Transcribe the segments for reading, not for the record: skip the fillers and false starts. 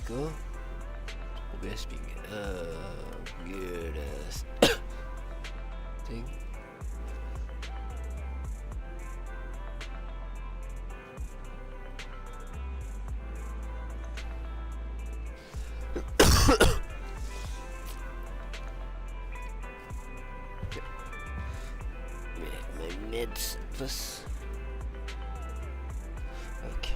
go. OBS being weirdest thing. My meds plus. Okay.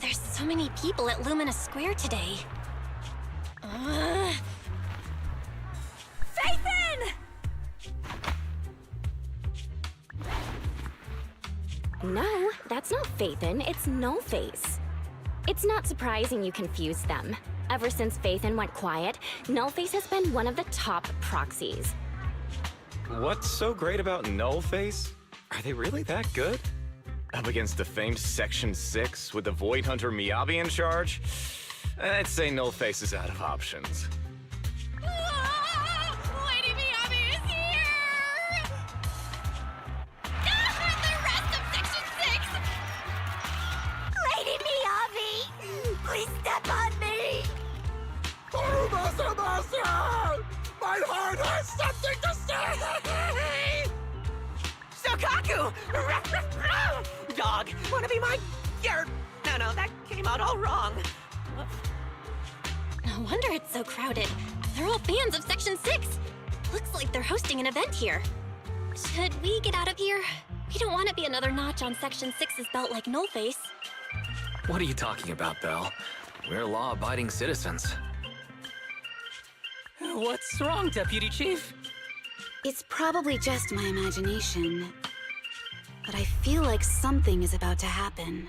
There's so many people at Lumina Square today. Phaethon! No, that's not Phaethon, it's Nullface. It's not surprising you confused them. Ever since Phaethon went quiet, Nullface has been one of the top proxies. What's so great about Nullface? Are they really that good? Up against the famed Section 6 with the Void Hunter Miyabi in charge? I'd say Nullface is out of options. Lady Miyabi is here! The rest of Section 6! Lady Miyabi! Please step on me! My heart has something to say! Sokaku! Dog, wanna be my... No, that came out all wrong. No wonder it's so crowded. They're all fans of Section 6. Looks like they're hosting an event here. Should we get out of here? We don't want to be another notch on Section 6's belt like Nullface. What are you talking about, Belle? We're law-abiding citizens. What's wrong, Deputy Chief? It's probably just my imagination, but I feel like something is about to happen.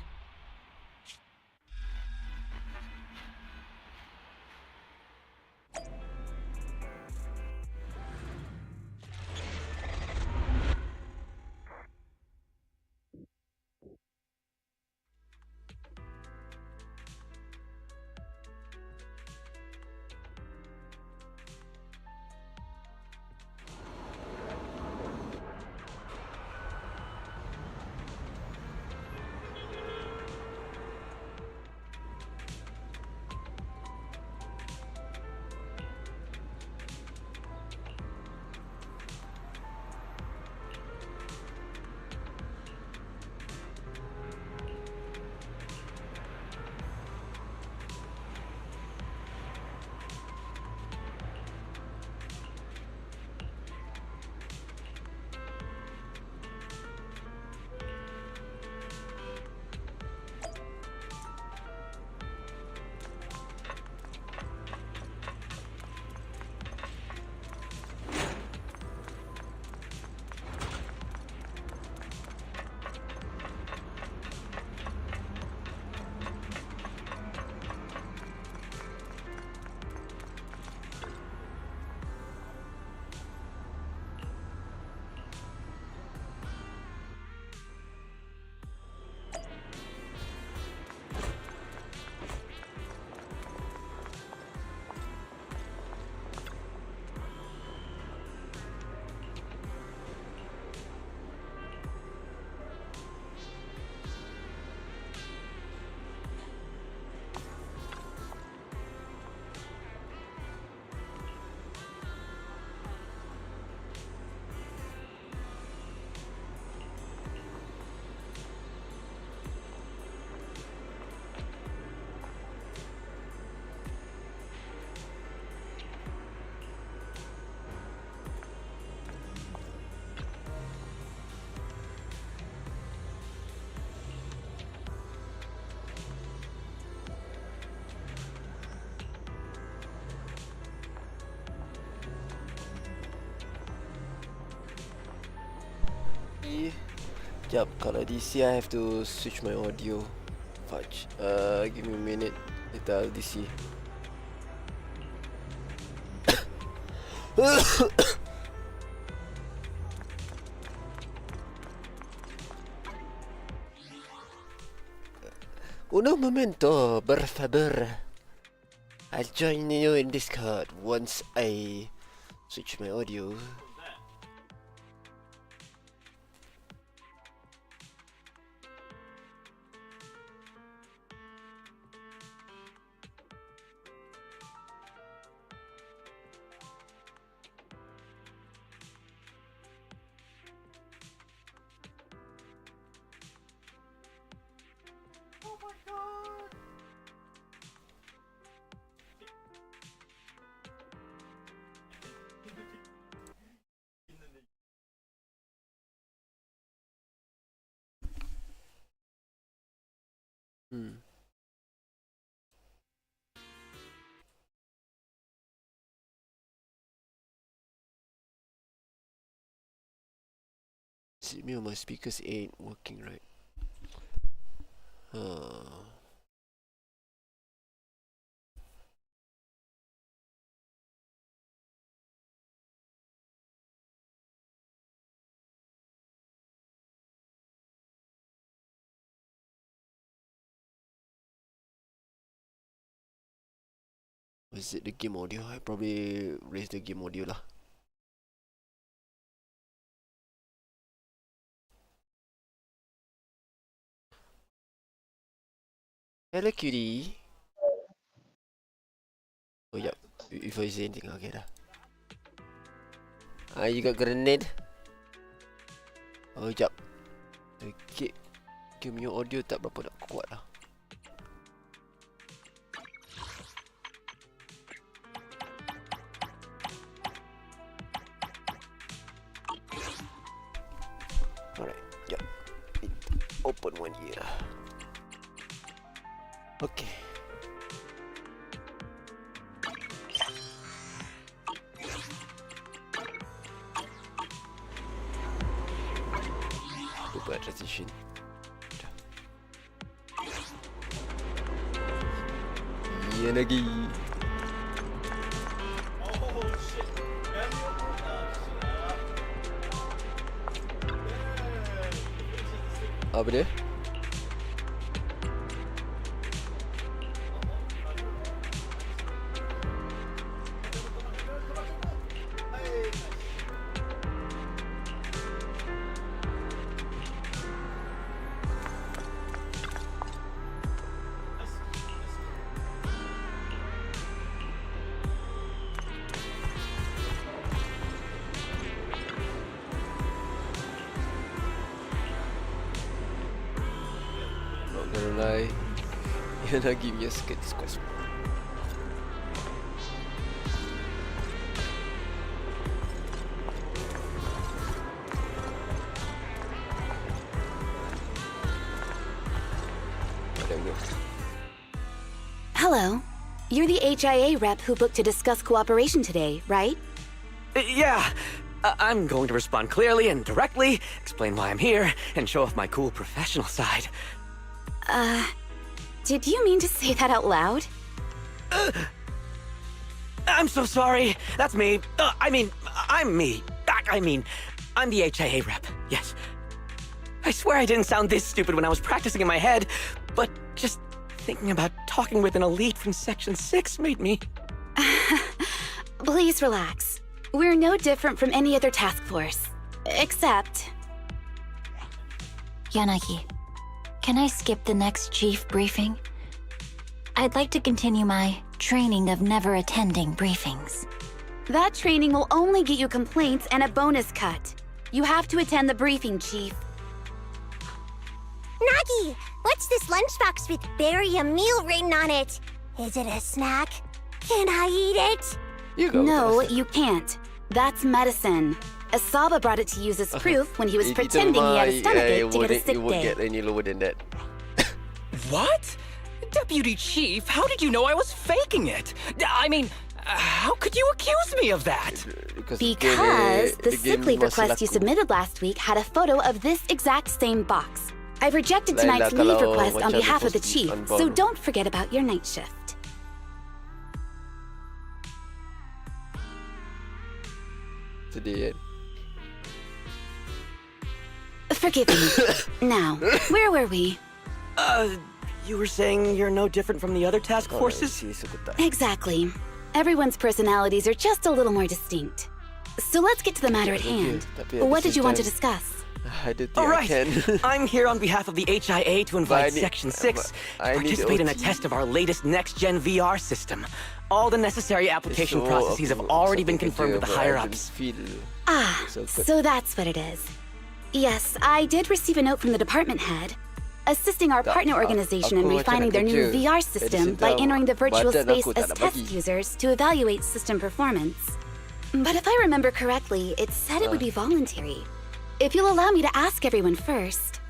Jap, kalau DC I have to switch my audio. Fudge. Give me a minute. Later I'll DC. Uno momento, por favor. I'll join you in Discord once I switch my audio. See me, my speakers ain't working right. Was it the game audio? I probably raised the game audio lah. Hello cutie. Oh yep. If I say anything, okay dah. You got grenade? Oh yep. Okay. Game your audio tak berapa nak kuat lah. Alright, yep. Open one here. Okay. Lupa transition. Iya lagi. Apa dia? Yan lagi punya skirt is quite small. Hello. You're the HIA rep who booked to discuss cooperation today, right? Yeah. I'm going to respond clearly and directly, explain why I'm here, and show off my cool professional side. Did you mean to say that out loud? I'm so sorry. That's me. I'm me. I'm the HIA rep. Yes. I swear I didn't sound this stupid when I was practicing in my head, but just thinking about talking with an elite from Section 6 made me... Please relax. We're no different from any other task force. Except... Yanagi, can I skip the next chief briefing? I'd like to continue my training of never attending briefings. That training will only get you complaints and a bonus cut. You have to attend the briefing, Chief. Nagi, what's this lunchbox with berry a meal written on it? Is it a snack? Can I eat it? You go. No, you can't. That's medicine. Asaba brought it to use as proof when he was pretending he had a stomachache to get a sick You won't day. get any lower than that. What? Deputy Chief, how did you know I was faking it? I mean, How could you accuse me of that? Because the sick leave request you submitted last week had a photo of this exact same box. I've rejected tonight's leave request on behalf of the chief, so don't forget about your night shift. Sedih kan? Forgive me. Now, where were we? You were saying you're no different from the other task forces? Exactly. Everyone's personalities are just a little more distinct. So let's get to the matter at hand. What did you want to discuss? All right. I'm here on behalf of the HIA to invite Section 6 to participate in a test of our latest next-gen VR system. All the necessary application processes have already been confirmed with the higher-ups. Ah, so that's what it is. Yes, I did receive a note from the department head, assisting our partner organization in refining their new VR system by entering the virtual space as test users to evaluate system performance. But if I remember correctly, it said it would be voluntary. If you'll allow me to ask everyone first.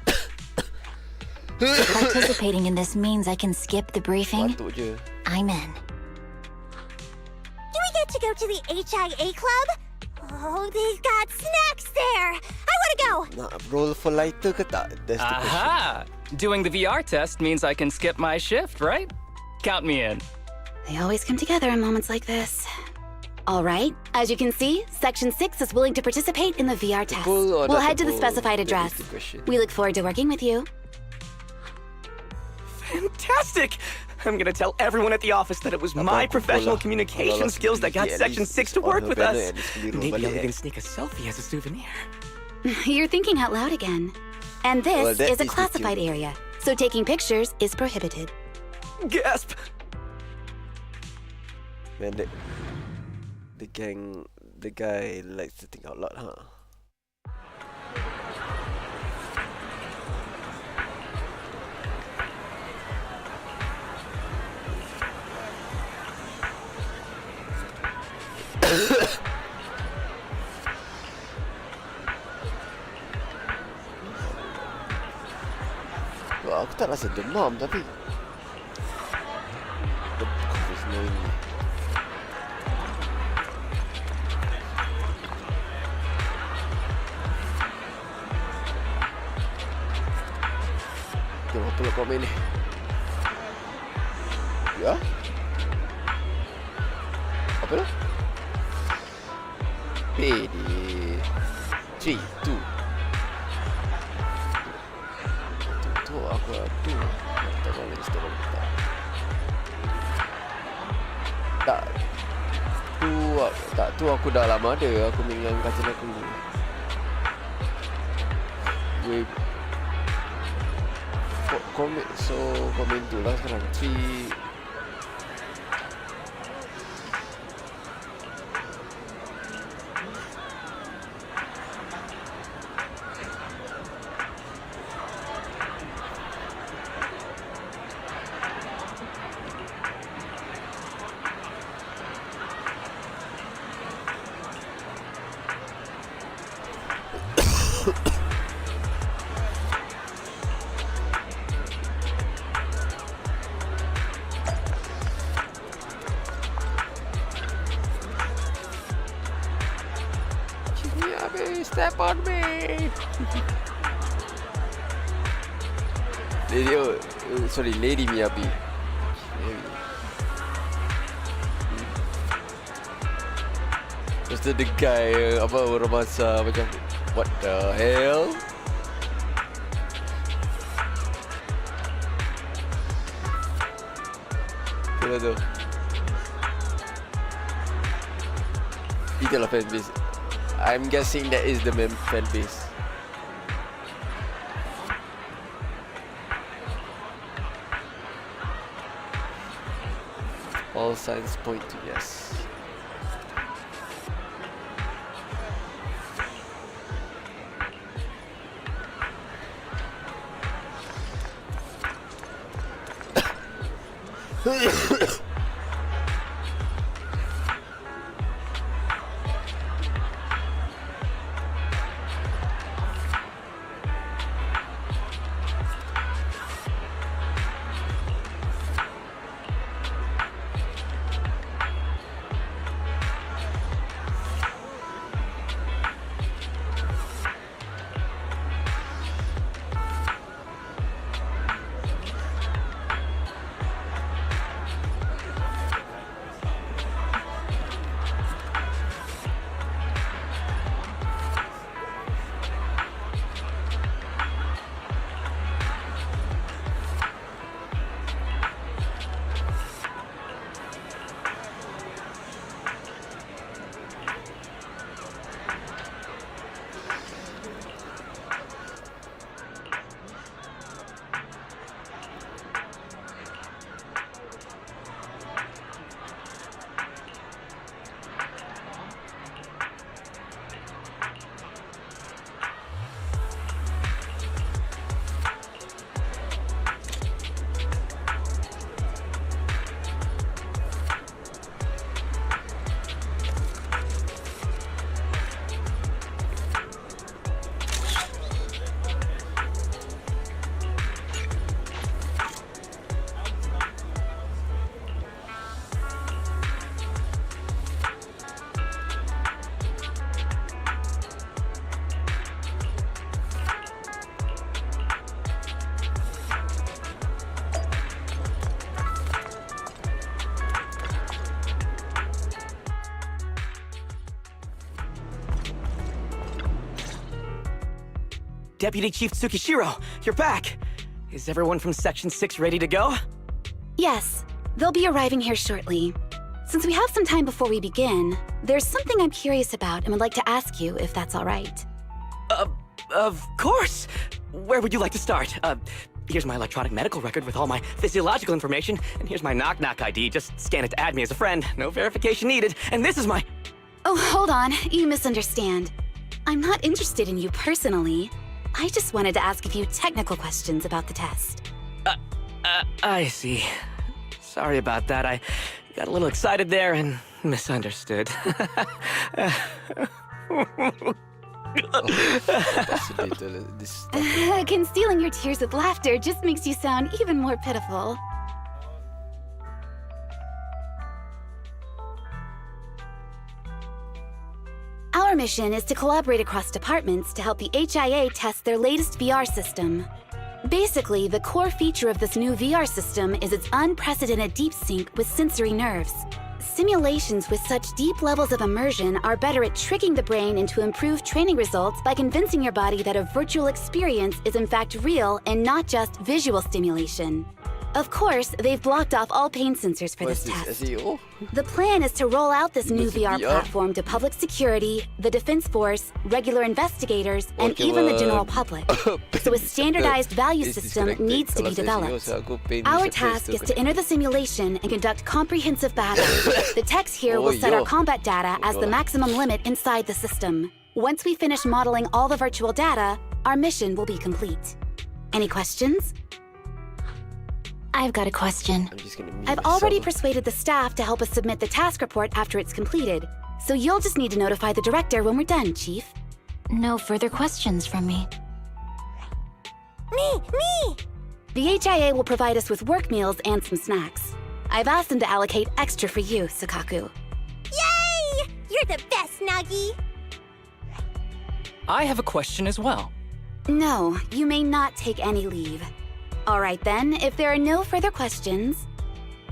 Participating in this means I can skip the briefing. I'm in. Do we get to go to the HIA club? Oh, they've got snacks there! I wanna go! Nak roll for lighter ke tak? That's the question. Aha! Doing the VR test means I can skip my shift, right? Count me in. They always come together in moments like this. All right, as you can see, Section 6 is willing to participate in the VR test. We'll head to the specified address. We look forward to working with you. Fantastic! I'm gonna tell everyone at the office that it was my professional communication skills that got Section 6 to work with us. Maybe I'll even sneak a selfie as a souvenir. You're thinking out loud again. And this is a classified area, so taking pictures is prohibited. Gasp! Man, the guy likes to think out loud, huh? Wah, aku tak rasa demam tapi the cough is knowing me. Tengok apa komen ni. Ya? Apa tu? Pede 3, 2 tu aku tak boleh install tak tu aku dah lama ada aku dengan kaca aku komen tu lah sekarang 3 Step on me. Lady Miyabi. Lepas tu the guy romansa macam what the hell? Kira tu. Itulah fanbase. I'm guessing that is the main fan base. All signs point to yes. Deputy Chief Tsukishiro, you're back! Is everyone from Section 6 ready to go? Yes, they'll be arriving here shortly. Since we have some time before we begin, there's something I'm curious about and would like to ask you if that's all right. Of course! Where would you like to start? Here's my electronic medical record with all my physiological information, and here's my knock-knock ID. Just scan it to add me as a friend. No verification needed. And this is my... Oh, hold on. You misunderstand. I'm not interested in you personally. I just wanted to ask a few technical questions about the test. I see. Sorry about that. I got a little excited there and misunderstood. Concealing your tears with laughter just makes you sound even more pitiful. Our mission is to collaborate across departments to help the HIA test their latest VR system. Basically, the core feature of this new VR system is its unprecedented deep sync with sensory nerves. Simulations with such deep levels of immersion are better at tricking the brain into improved training results by convincing your body that a virtual experience is in fact real and not just visual stimulation. Of course, they've blocked off all pain sensors for this test. The plan is to roll out this new VR platform to public security, the Defense Force, regular investigators, and even the general public. So a standardized value system needs to be developed. Our task is to enter the simulation and conduct comprehensive battle. The techs here will set our combat data as the maximum limit inside the system. Once we finish modeling all the virtual data, our mission will be complete. Any questions? I've got a question. I've already persuaded the staff to help us submit the task report after it's completed, so you'll just need to notify the director when we're done, Chief. No further questions from me. Me! The HIA will provide us with work meals and some snacks. I've asked them to allocate extra for you, Sakaku. Yay! You're the best, Nagi! I have a question as well. No, you may not take any leave. All right then, if there are no further questions...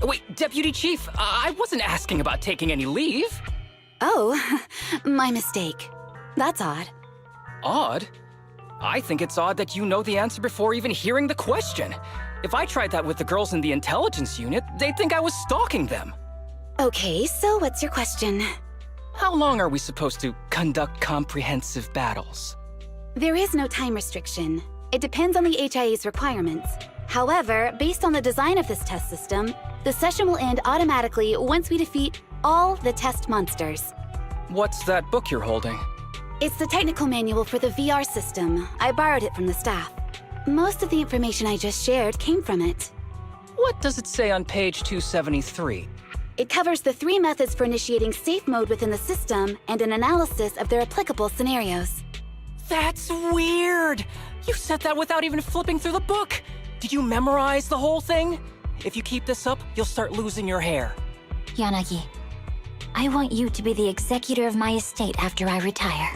Wait, Deputy Chief, I wasn't asking about taking any leave. Oh, my mistake. That's odd. Odd? I think it's odd that you know the answer before even hearing the question. If I tried that with the girls in the intelligence unit, they'd think I was stalking them. Okay, so what's your question? How long are we supposed to conduct comprehensive battles? There is no time restriction. It depends on the HIA's requirements. However, based on the design of this test system, the session will end automatically once we defeat all the test monsters. What's that book you're holding? It's the technical manual for the VR system. I borrowed it from the staff. Most of the information I just shared came from it. What does it say on page 273? It covers the 3 methods for initiating safe mode within the system and an analysis of their applicable scenarios. That's weird! You said that without even flipping through the book! Did you memorize the whole thing? If you keep this up, you'll start losing your hair. Yanagi, I want you to be the executor of my estate after I retire.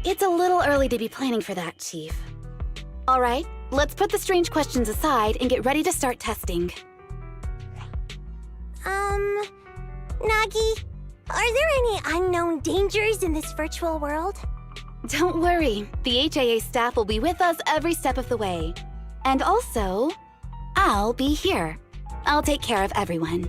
It's a little early to be planning for that, Chief. All right, let's put the strange questions aside and get ready to start testing. Nagi, are there any unknown dangers in this virtual world? Don't worry, the HIA staff will be with us every step of the way. And also, I'll be here. I'll take care of everyone.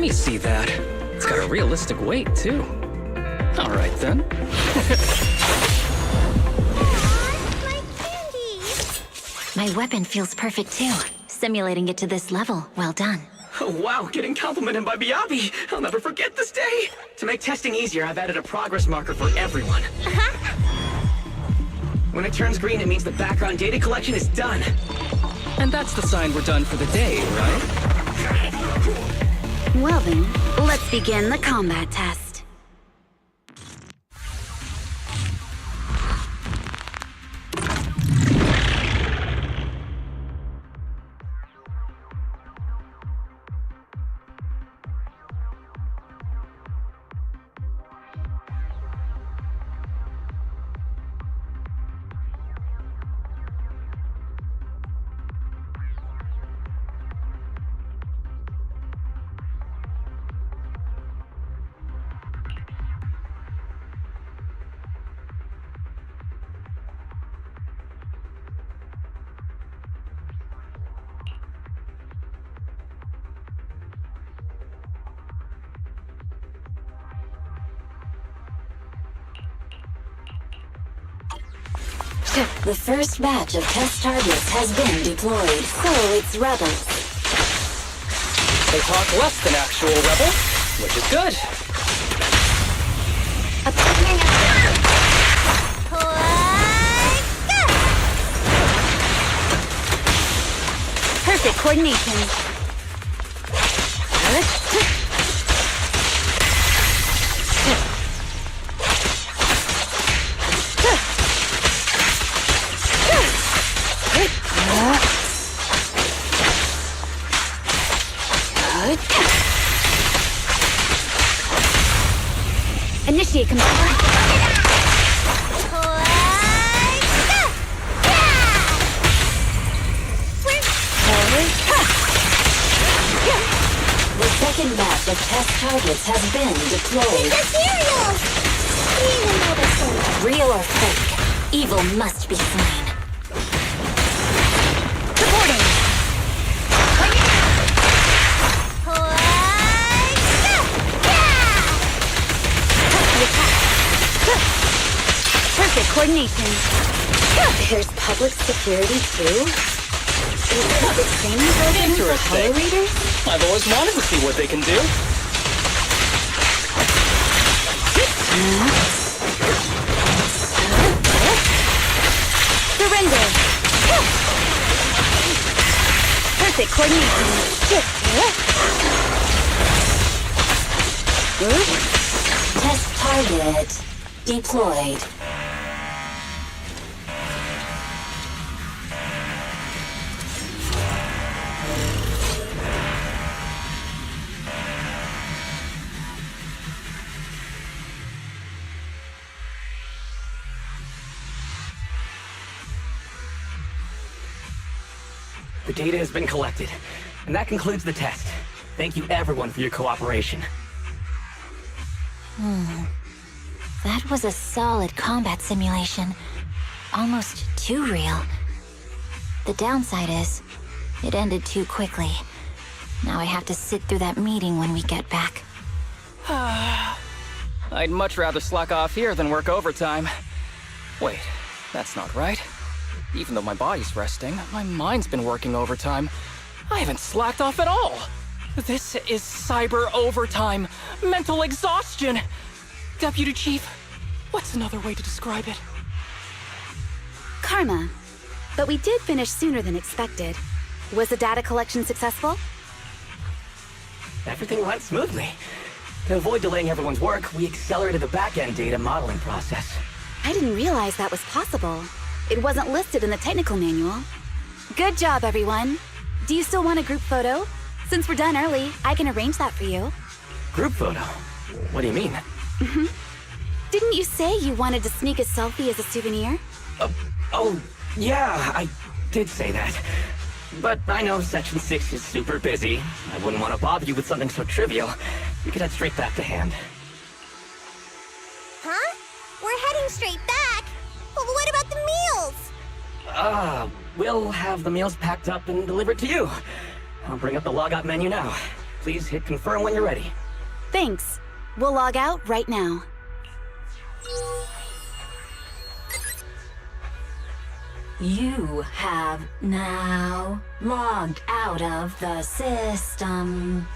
me see that. It's got a realistic weight, too. All right, then. My candy! My weapon feels perfect too. Simulating it to this level, well done. Oh, wow, getting complimented by Miyabi. I'll never forget this day. To make testing easier, I've added a progress marker for everyone. When it turns green, it means the background data collection is done. And that's the sign we're done for the day, right? Well then, let's begin the combat test. The first batch of test targets has been deployed. So it's rebels. They talk less than actual rebels, which is good. Perfect coordination. Initiate command. The second batch of test targets has been deployed. Real or fake, evil must be slain. Reporting. Perfect coordination. There's public security too? Public training program for Interesting. holo readers? I've always wanted to see what they can do. Surrender. Perfect coordination. Test target deployed. The data has been collected, and that concludes the test. Thank you everyone for your cooperation. That was a solid combat simulation. Almost too real. The downside is, it ended too quickly. Now I have to sit through that meeting when we get back. I'd much rather slack off here than work overtime. Wait, that's not right. Even though my body's resting, my mind's been working overtime. I haven't slacked off at all. This is cyber overtime. Mental exhaustion. Deputy Chief, what's another way to describe it? Karma. But we did finish sooner than expected. Was the data collection successful? Everything went smoothly. To avoid delaying everyone's work, we accelerated the back-end data modeling process. I didn't realize that was possible. It wasn't listed in the technical manual. Good job, everyone. Do you still want a group photo? Since we're done early, I can arrange that for you. Group photo? What do you mean? Didn't you say you wanted to sneak a selfie as a souvenir? Oh, yeah, I did say that. But I know Section 6 is super busy. I wouldn't want to bother you with something so trivial. We could head straight back to hand. Huh? We're heading straight back. But what about the meals? We'll have the meals packed up and delivered to you. I'll bring up the logout menu now. Please hit confirm when you're ready. Thanks. We'll log out right now. You have now logged out of the system.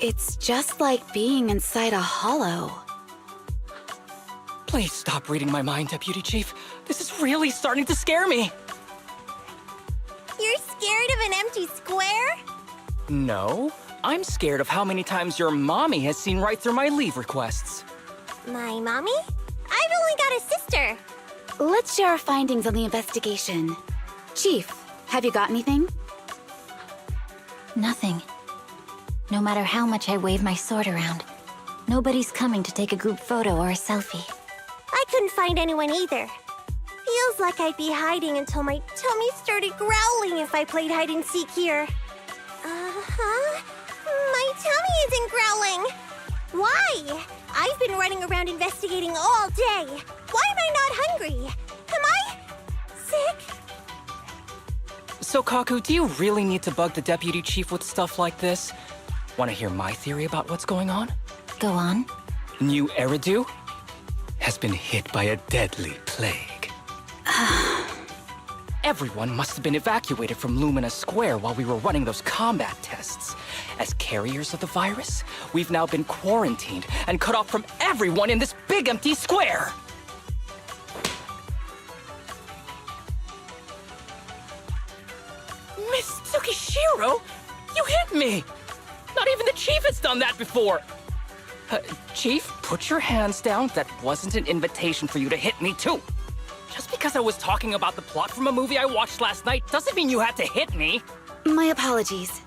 It's just like being inside a hollow. Please stop reading my mind, Deputy Chief. This is really starting to scare me. You're scared of an empty square? No, I'm scared of how many times your mommy has seen right through my leave requests. My mommy? I've only got a sister. Let's share our findings on the investigation. Chief, have you got anything? Nothing. No matter how much I wave my sword around, nobody's coming to take a group photo or a selfie. I couldn't find anyone either. Feels like I'd be hiding until my tummy started growling if I played hide and seek here. Uh-huh. My tummy isn't growling. Why? I've been running around investigating all day. Why am I not hungry? Am I sick? So, Kaku, do you really need to bug the Deputy Chief with stuff like this? Want to hear my theory about what's going on? Go on. New Eridu has been hit by a deadly plague. Everyone must have been evacuated from Lumina Square while we were running those combat tests. As carriers of the virus, we've now been quarantined and cut off from everyone in this big empty square. Miss Tsukishiro, you hit me! Not even the Chief has done that before! Chief, put your hands down. That wasn't an invitation for you to hit me, too. Just because I was talking about the plot from a movie I watched last night doesn't mean you had to hit me. My apologies.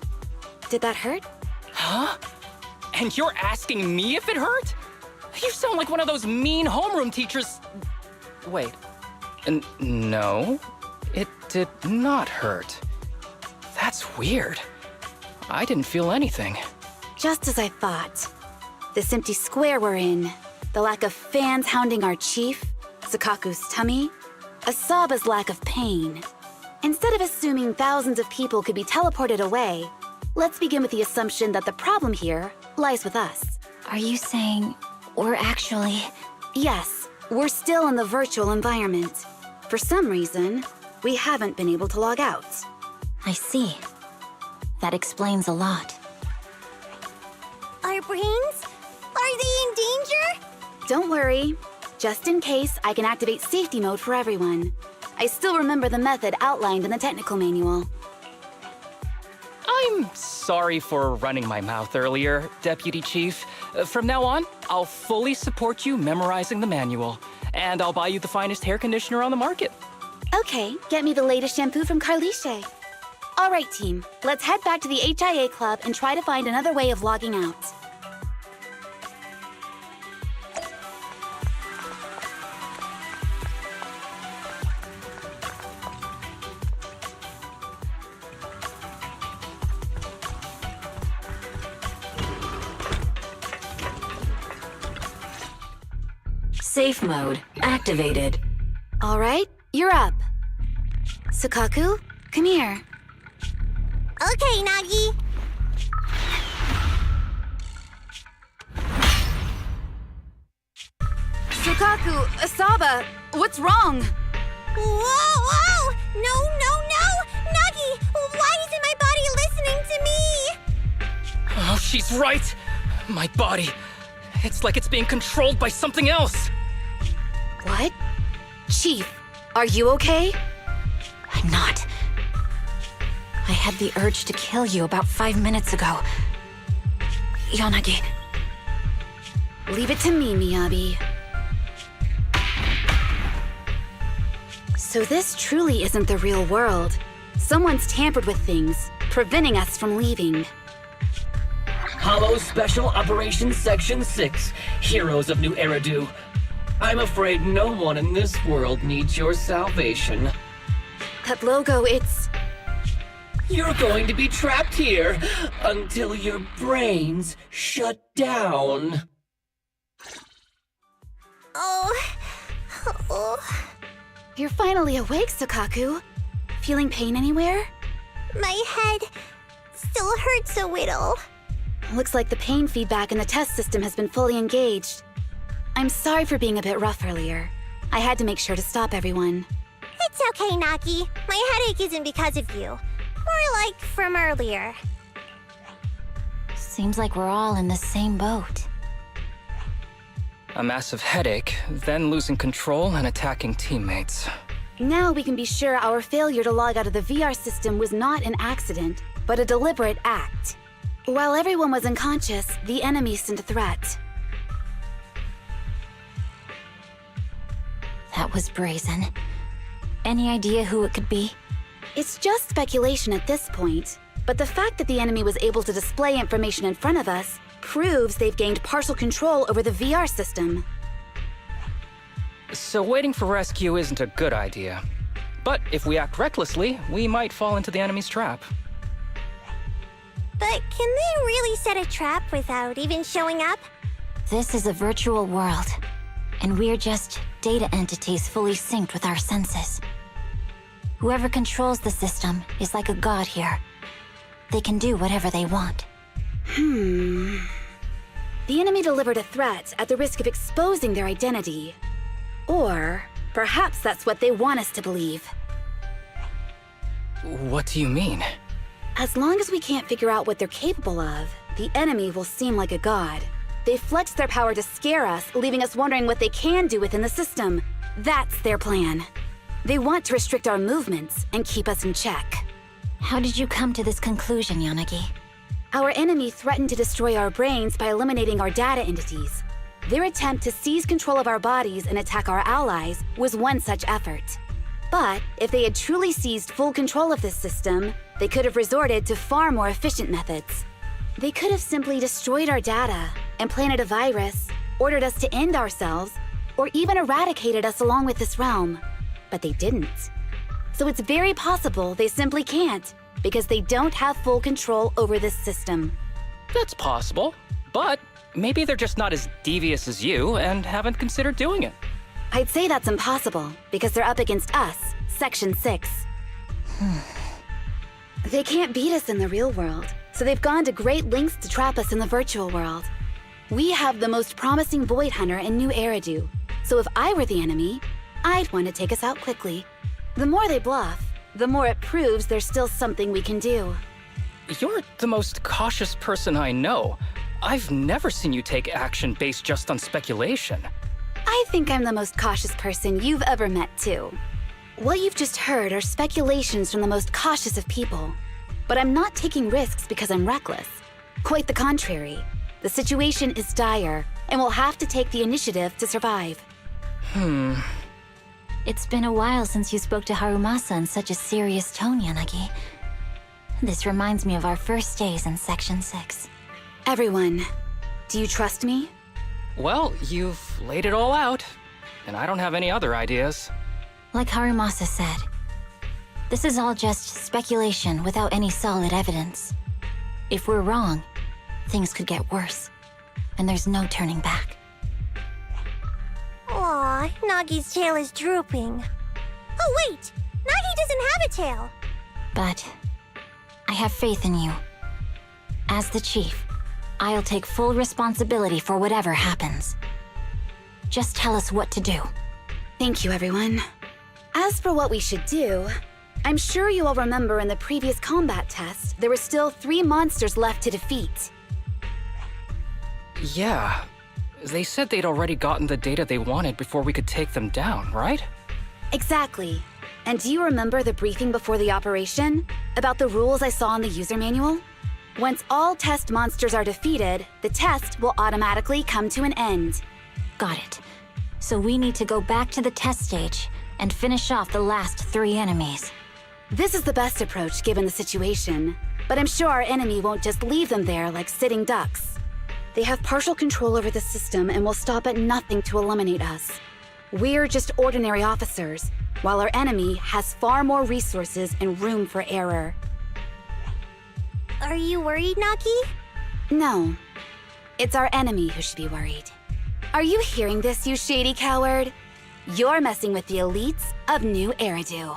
Did that hurt? Huh? And you're asking me if it hurt? You sound like one of those mean homeroom teachers. Wait. No, it did not hurt. That's weird. I didn't feel anything. Just as I thought. This empty square we're in, the lack of fans hounding our chief, Sakaku's tummy, Asaba's lack of pain. Instead of assuming thousands of people could be teleported away, let's begin with the assumption that the problem here lies with us. Are you saying we're actually... Yes, we're still in the virtual environment. For some reason, we haven't been able to log out. I see. That explains a lot. Our brains? Are they in danger? Don't worry. Just in case, I can activate safety mode for everyone. I still remember the method outlined in the technical manual. I'm sorry for running my mouth earlier, Deputy Chief. From now on, I'll fully support you memorizing the manual, and I'll buy you the finest hair conditioner on the market. Okay, get me the latest shampoo from Carliche. All right, team, let's head back to the HIA Club and try to find another way of logging out. Safe mode activated. All right, you're up. Sakaku, come here. Okay, Nagi. Sakaku, Asaba, what's wrong? Whoa! No! Nagi, why isn't my body listening to me? Oh, she's right. My body. It's like it's being controlled by something else. What? Chief, are you okay? I'm not. I had the urge to kill you about 5 minutes ago. Yanagi. Leave it to me, Miyabi. So this truly isn't the real world. Someone's tampered with things, preventing us from leaving. Hollow Special Operations Section 6, Heroes of New Eridu. I'm afraid no one in this world needs your salvation. That logo, it's... You're going to be trapped here until your brains shut down. Oh. You're finally awake, Sakaku. Feeling pain anywhere? My head still hurts a little. Looks like the pain feedback in the test system has been fully engaged. I'm sorry for being a bit rough earlier. I had to make sure to stop everyone. It's okay, Naki. My headache isn't because of you. More like from earlier. Seems like we're all in the same boat. A massive headache, then losing control and attacking teammates. Now we can be sure our failure to log out of the VR system was not an accident, but a deliberate act. While everyone was unconscious, the enemy sent a threat. That was brazen. Any idea who it could be? It's just speculation at this point, but the fact that the enemy was able to display information in front of us proves they've gained partial control over the VR system. So waiting for rescue isn't a good idea. But if we act recklessly, we might fall into the enemy's trap. But can they really set a trap without even showing up? This is a virtual world, and we're just data entities fully synced with our senses. Whoever controls the system is like a god here. They can do whatever they want. The enemy delivered a threat at the risk of exposing their identity. Or perhaps that's what they want us to believe. What do you mean? As long as we can't figure out what they're capable of, the enemy will seem like a god. They flex their power to scare us, leaving us wondering what they can do within the system. That's their plan. They want to restrict our movements and keep us in check. How did you come to this conclusion, Yanagi? Our enemy threatened to destroy our brains by eliminating our data entities. Their attempt to seize control of our bodies and attack our allies was one such effort. But if they had truly seized full control of this system, they could have resorted to far more efficient methods. They could have simply destroyed our data, implanted a virus, ordered us to end ourselves, or even eradicated us along with this realm. But they didn't. So it's very possible they simply can't, because they don't have full control over this system. That's possible, but maybe they're just not as devious as you and haven't considered doing it. I'd say that's impossible, because they're up against us, Section 6. They can't beat us in the real world, so they've gone to great lengths to trap us in the virtual world. We have the most promising Void Hunter in New Eridu, so if I were the enemy, I'd want to take us out quickly. The more they bluff, the more it proves there's still something we can do. You're the most cautious person I know. I've never seen you take action based just on speculation. I think I'm the most cautious person you've ever met, too. What you've just heard are speculations from the most cautious of people. But I'm not taking risks because I'm reckless. Quite the contrary. The situation is dire, and we'll have to take the initiative to survive. It's been a while since you spoke to Harumasa in such a serious tone, Yanagi. This reminds me of our first days in Section 6. Everyone, do you trust me? Well, you've laid it all out, and I don't have any other ideas. Like Harumasa said, this is all just speculation without any solid evidence. If we're wrong, things could get worse, and there's no turning back. Aw, Nagi's tail is drooping. Oh wait! Nagi doesn't have a tail! But I have faith in you. As the chief, I'll take full responsibility for whatever happens. Just tell us what to do. Thank you, everyone. As for what we should do, I'm sure you all remember in the previous combat test, there were still 3 monsters left to defeat. Yeah. They said they'd already gotten the data they wanted before we could take them down, right? Exactly. And do you remember the briefing before the operation? About the rules I saw in the user manual? Once all test monsters are defeated, the test will automatically come to an end. Got it. So we need to go back to the test stage and finish off the last 3 enemies. This is the best approach given the situation, but I'm sure our enemy won't just leave them there like sitting ducks. They have partial control over the system and will stop at nothing to eliminate us. We're just ordinary officers, while our enemy has far more resources and room for error. Are you worried, Nagi? No. It's our enemy who should be worried. Are you hearing this, you shady coward? You're messing with the elites of New Eridu.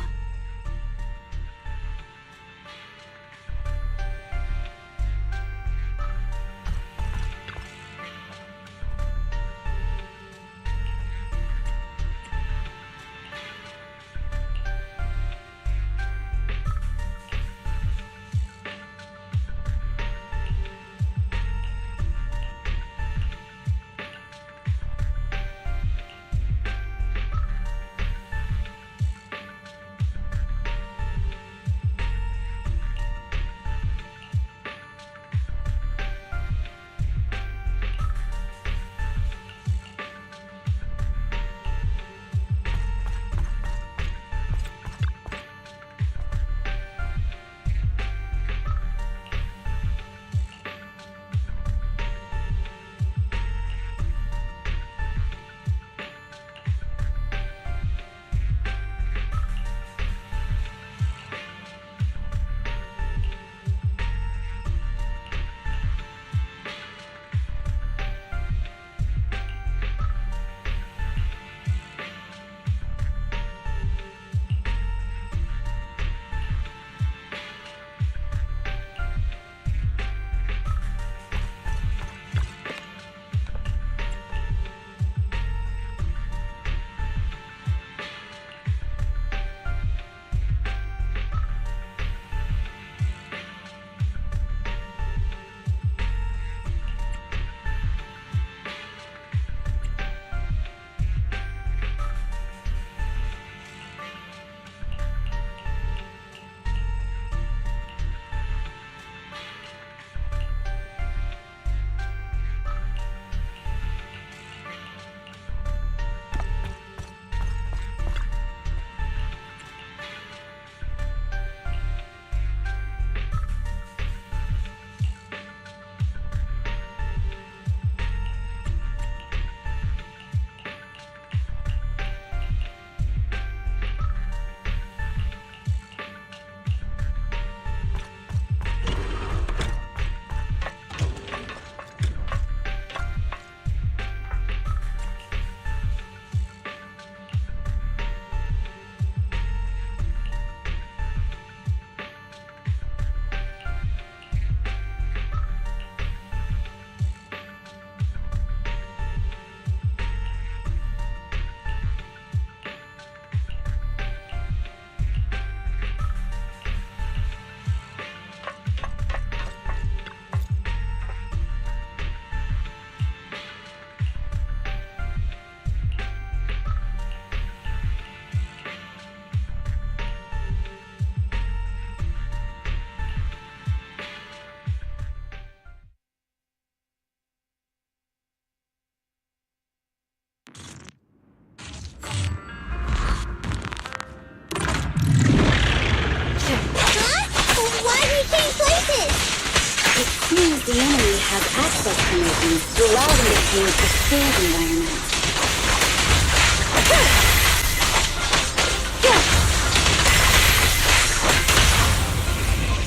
The enemy has access permissions to allow them to change the stage environment.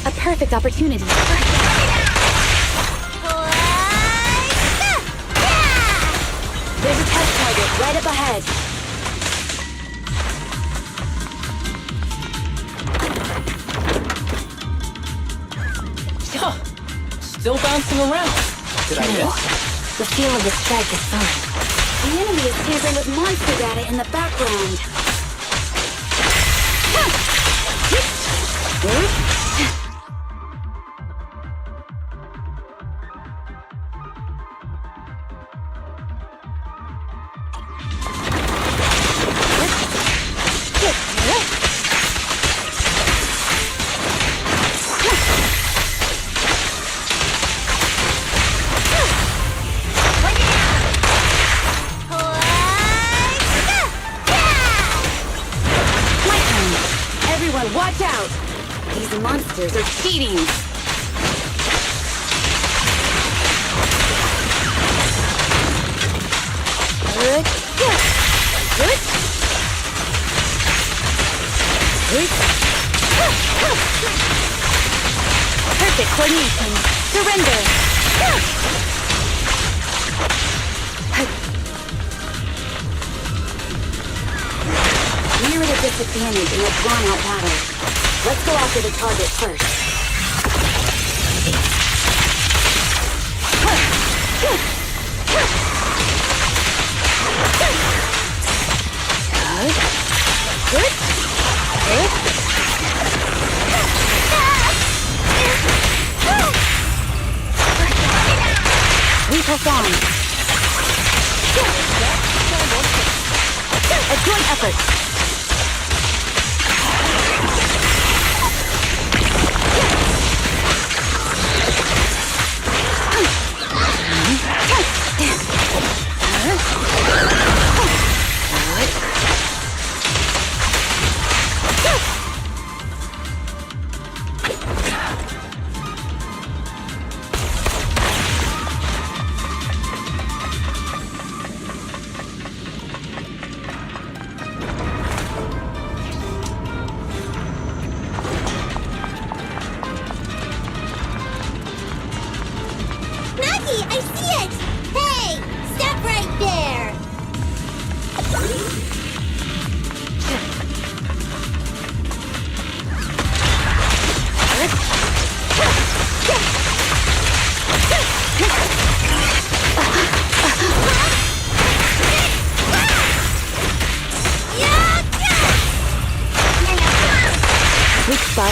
A perfect opportunity. There's a test target right up ahead. Huh. Still bouncing around. Did I miss? The feel of the strike is fine. The enemy is tampering with monster data in the background. Watch out! These monsters are cheating! Good. Good. Perfect coordination. Surrender! We're at a disadvantage in a drawn-out battle. Let's go after the target first. Good. We press on. A joint effort.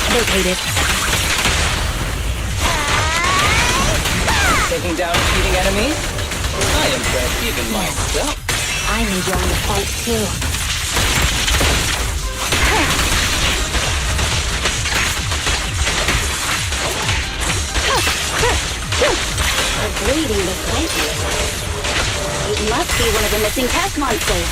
Located. Taking down cheating enemies? I impressed even myself. I need you on the fight too. Avoiding the fight? It must be one of the missing test monsters.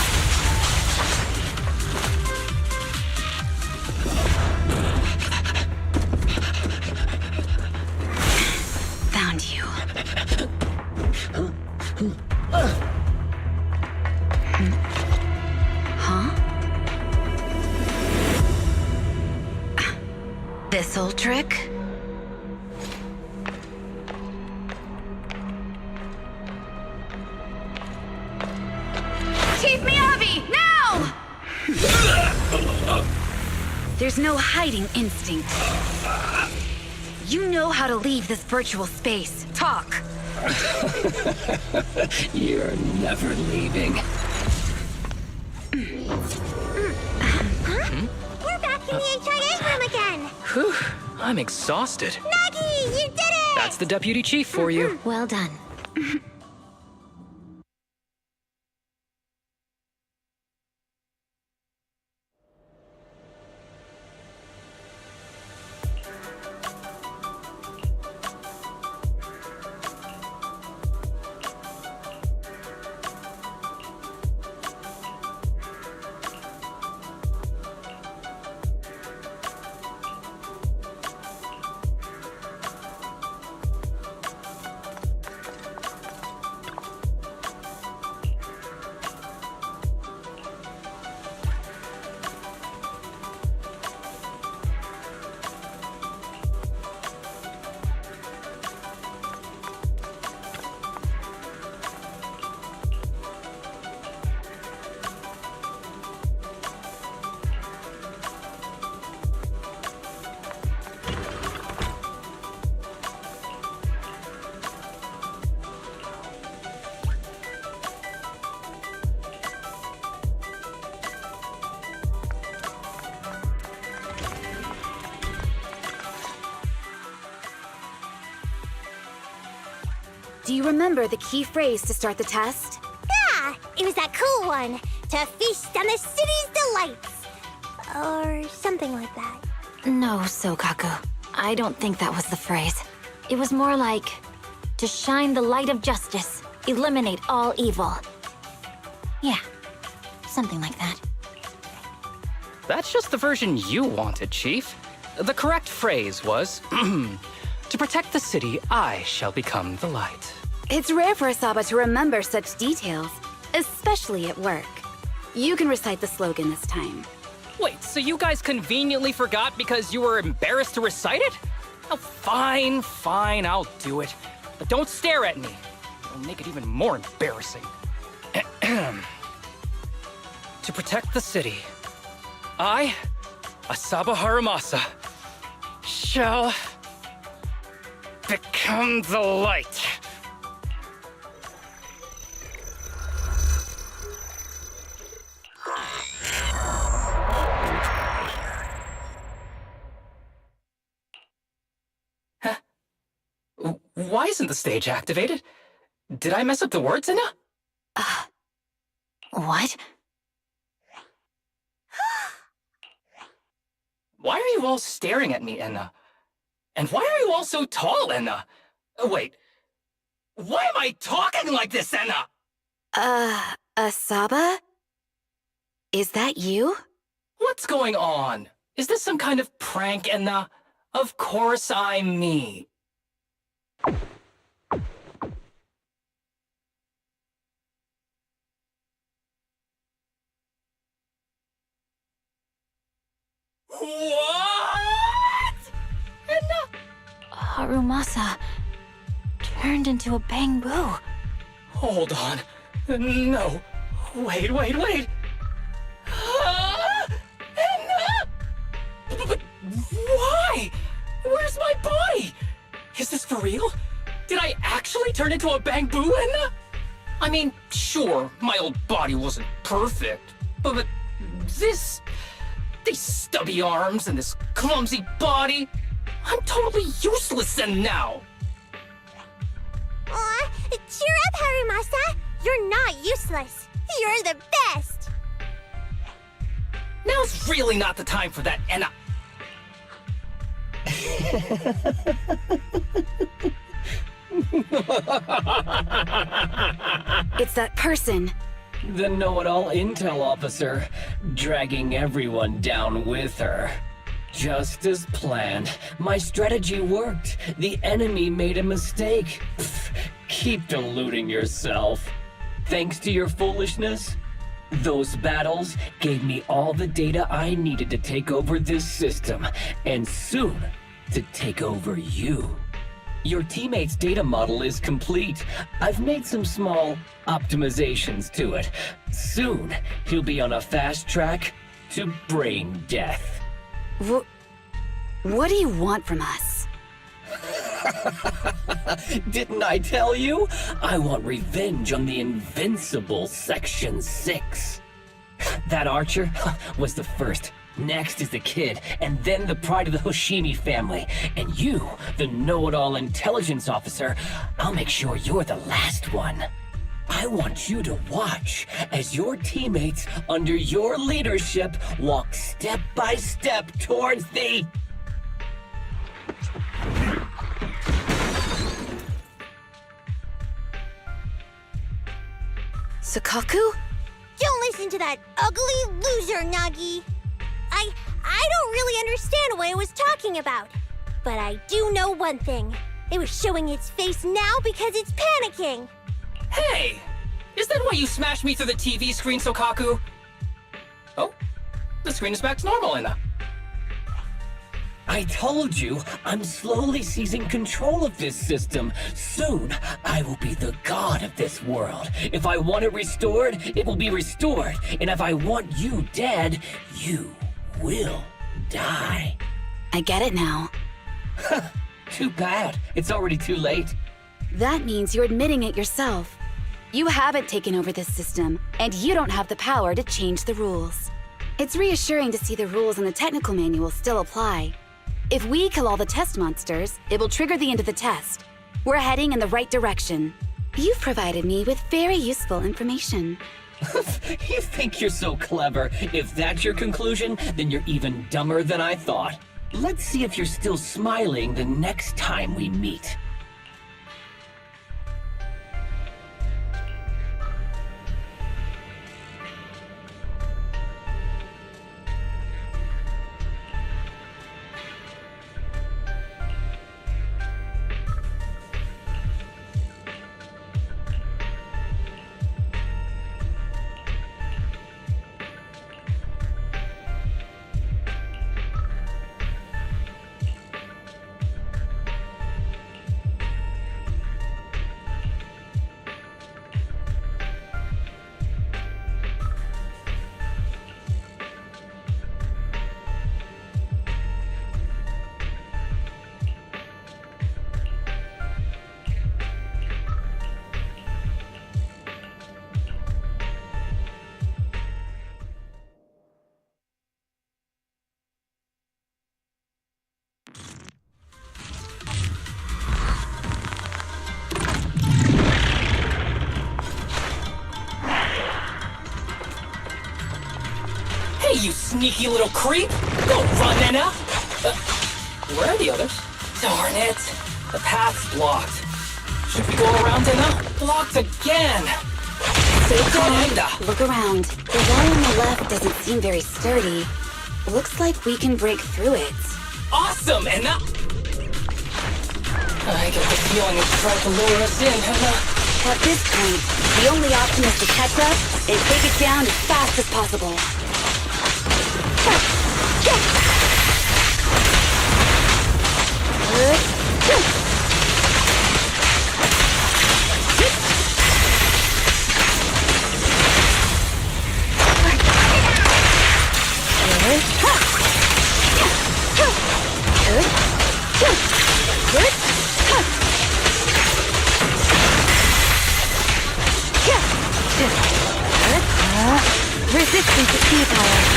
This old trick? Chief Miyabi, now! There's no hiding instinct. You know how to leave this virtual space. Talk! You're never leaving. We're back in the HIA room again! Whew, I'm exhausted. Nagi, you did it! That's the deputy chief for you. Well done. Do you remember the key phrase to start the test? Yeah, it was that cool one. To feast on the city's delights. Or something like that. No, Sokaku. I don't think that was the phrase. It was more like, to shine the light of justice, eliminate all evil. Yeah, something like that. That's just the version you wanted, Chief. The correct phrase was, to protect the city, I shall become the light. It's rare for Asaba to remember such details, especially at work. You can recite the slogan this time. Wait, so you guys conveniently forgot because you were embarrassed to recite it? Oh, fine, I'll do it. But don't stare at me. It'll make it even more embarrassing. To protect the city, I, Asaba Haramasa, shall become the light. Why isn't the stage activated? Did I mess up the words, Inna? What? Why are you all staring at me, Enna? And why are you all so tall, Enna? Wait, why am I talking like this, Enna? Asaba? Is that you? What's going on? Is this some kind of prank, Enna? Of course I'm me. What? Enna? Harumasa turned into a bamboo. Hold on. No. Wait. Enna! But why? Where's my body? Is this for real? Did I actually turn into a bamboo, Enna? I mean, sure, my old body wasn't perfect, but these stubby arms and this clumsy body, I'm totally useless now. Aw, cheer up, Harumasa. You're not useless. You're the best. Now's really not the time for that, Enna. It's that person. The know-it-all intel officer, dragging everyone down with her. Just as planned. My strategy worked. The enemy made a mistake. Pfft, keep deluding yourself. Thanks to your foolishness, those battles gave me all the data I needed to take over this system, and soon to take over you. Your teammate's data model is complete. I've made some small optimizations to it. Soon, he'll be on a fast track to brain death. What do you want from us? Didn't I tell you? I want revenge on the invincible Section 6. That archer was the first. Next is the kid, and then the pride of the Hoshimi family. And you, the know-it-all intelligence officer, I'll make sure you're the last one. I want you to watch as your teammates under your leadership walk step by step towards the... Sokaku? Don't listen to that ugly loser, Nagi. I don't really understand what it was talking about. But I do know one thing. It was showing its face now because it's panicking. Hey! Is that why you smashed me through the TV screen, Sokaku? Oh, the screen is back to normal, Enna. I told you, I'm slowly seizing control of this system. Soon, I will be the god of this world. If I want it restored, it will be restored. And if I want you dead, you will die. I get it now. Too bad. It's already too late. That means you're admitting it yourself. You haven't taken over this system, and you don't have the power to change the rules. It's reassuring to see the rules in the technical manual still apply. If we kill all the test monsters, it will trigger the end of the test. We're heading in the right direction. You've provided me with very useful information. You think you're so clever. If that's your conclusion, then you're even dumber than I thought. Let's see if you're still smiling the next time we meet. Hey, you sneaky little creep! Don't run, Enna! Where are the others? Darn it! The path's blocked. Should we go around, Enna? Blocked again! Stay calm. Look around. The wall on the left doesn't seem very sturdy. Looks like we can break through it. Awesome, Enna! I get the feeling it's trying to lure us in, Enna. At this point, the only option is to catch up and take it down as fast as possible. Resistance is futile.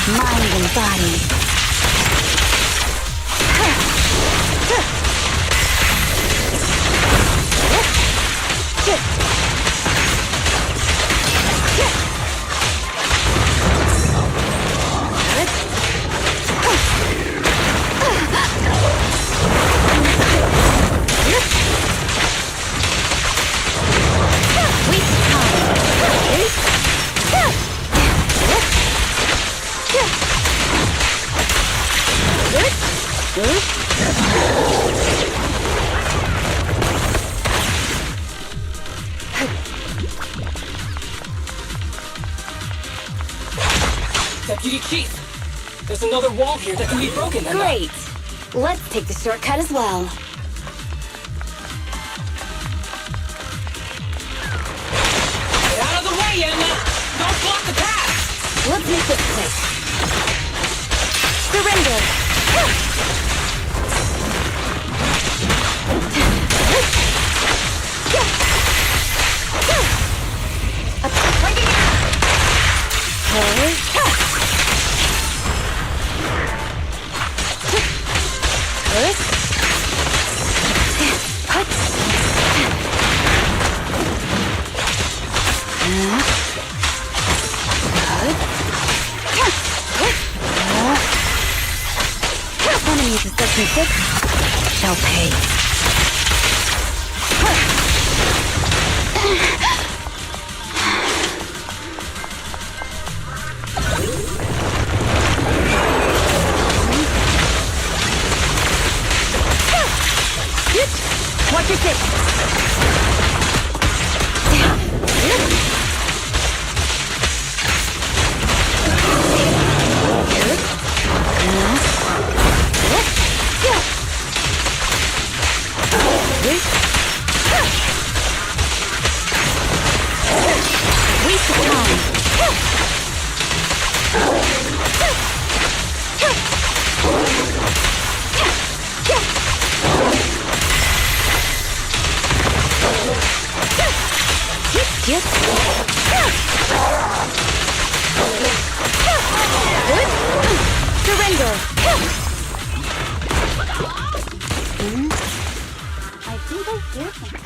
Mind and body. Deputy Chief, there's another wall here that can be broken. Great. Let's take the shortcut as well. Get out of the way, Emma! Don't block the path! Let's make this quick. Surrender! Enemies of Section 6 shall pay. Watch your six. Waste of time.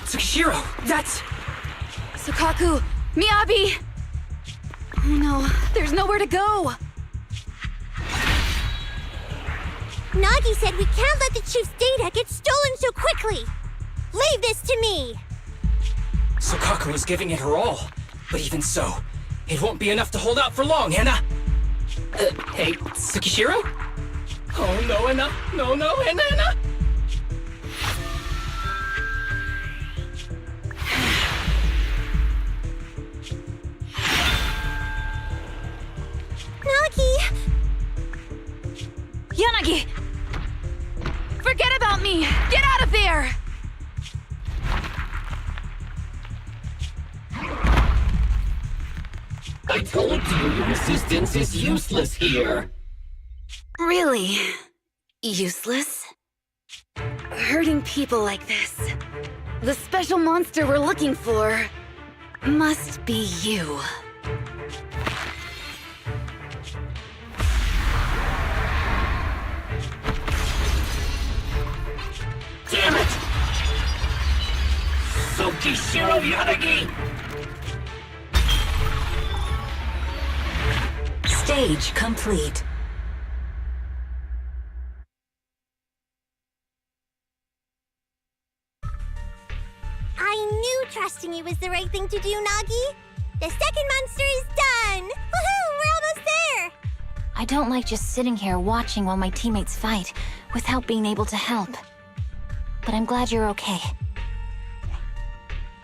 Tsukishiro, that's... Sukaku, Miyabi! Oh no, there's nowhere to go! Nagi said we can't let the chief's data get stolen so quickly. Leave this to me. Sukaku is giving it her all. But even so, it won't be enough to hold out for long, Anna! Hey, Tsukishiro? Oh no, Anna! No, Anna! Nagi! Yanagi! Forget about me! Get out of there! I told you your assistance is useless here. Really? Useless? Hurting people like this. The special monster we're looking for must be you. Damn it! Tsukishiro Yanagi! Stage complete. I knew trusting you was the right thing to do, Nagi. The second monster is done! Woohoo! We're almost there! I don't like just sitting here watching while my teammates fight without being able to help. But I'm glad you're okay.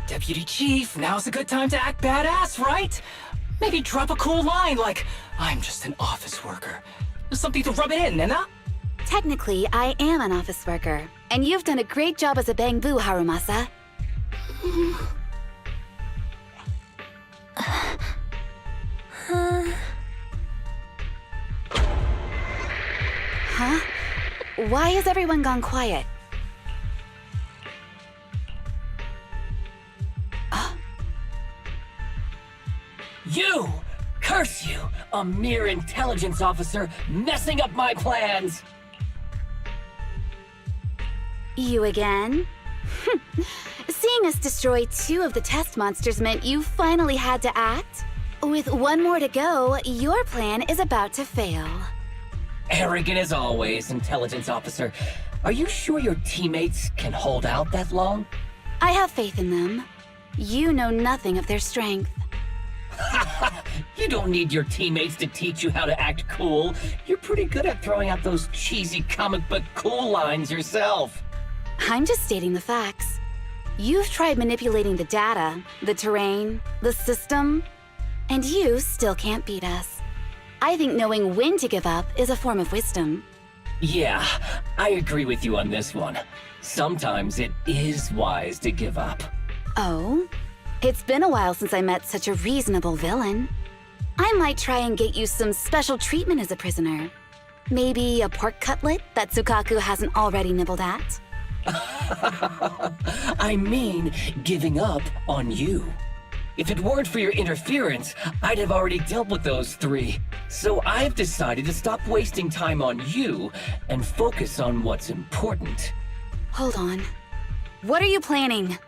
Deputy Chief, now's a good time to act badass, right? Maybe drop a cool line like, I'm just an office worker. Something to rub it in, Anna? Technically, I am an office worker, and you've done a great job as a bangbu, Harumasa. Huh? Why has everyone gone quiet? You! Curse you! A mere intelligence officer messing up my plans! You again? Seeing us destroy 2 of the test monsters meant you finally had to act? With 1 more to go, your plan is about to fail. Arrogant as always, intelligence officer. Are you sure your teammates can hold out that long? I have faith in them. You know nothing of their strength. You don't need your teammates to teach you how to act cool. You're pretty good at throwing out those cheesy comic book cool lines yourself. I'm just stating the facts. You've tried manipulating the data, the terrain, the system, and you still can't beat us. I think knowing when to give up is a form of wisdom. Yeah, I agree with you on this one. Sometimes it is wise to give up. Oh? It's been a while since I met such a reasonable villain. I might try and get you some special treatment as a prisoner. Maybe a pork cutlet that Sukaku hasn't already nibbled at? I mean, giving up on you. If it weren't for your interference, I'd have already dealt with those 3. So I've decided to stop wasting time on you and focus on what's important. Hold on. What are you planning?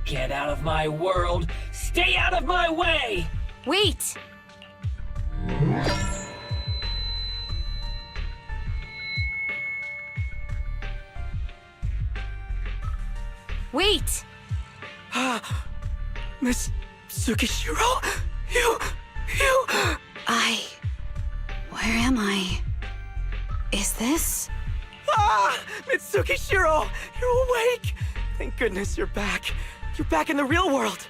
Get out of my world! Stay out of my way! Wait! Wait! Miss Tsukishiro? You... Where am I? Is this? Mitsukishiro! You're awake! Thank goodness you're back. You're back in the real world!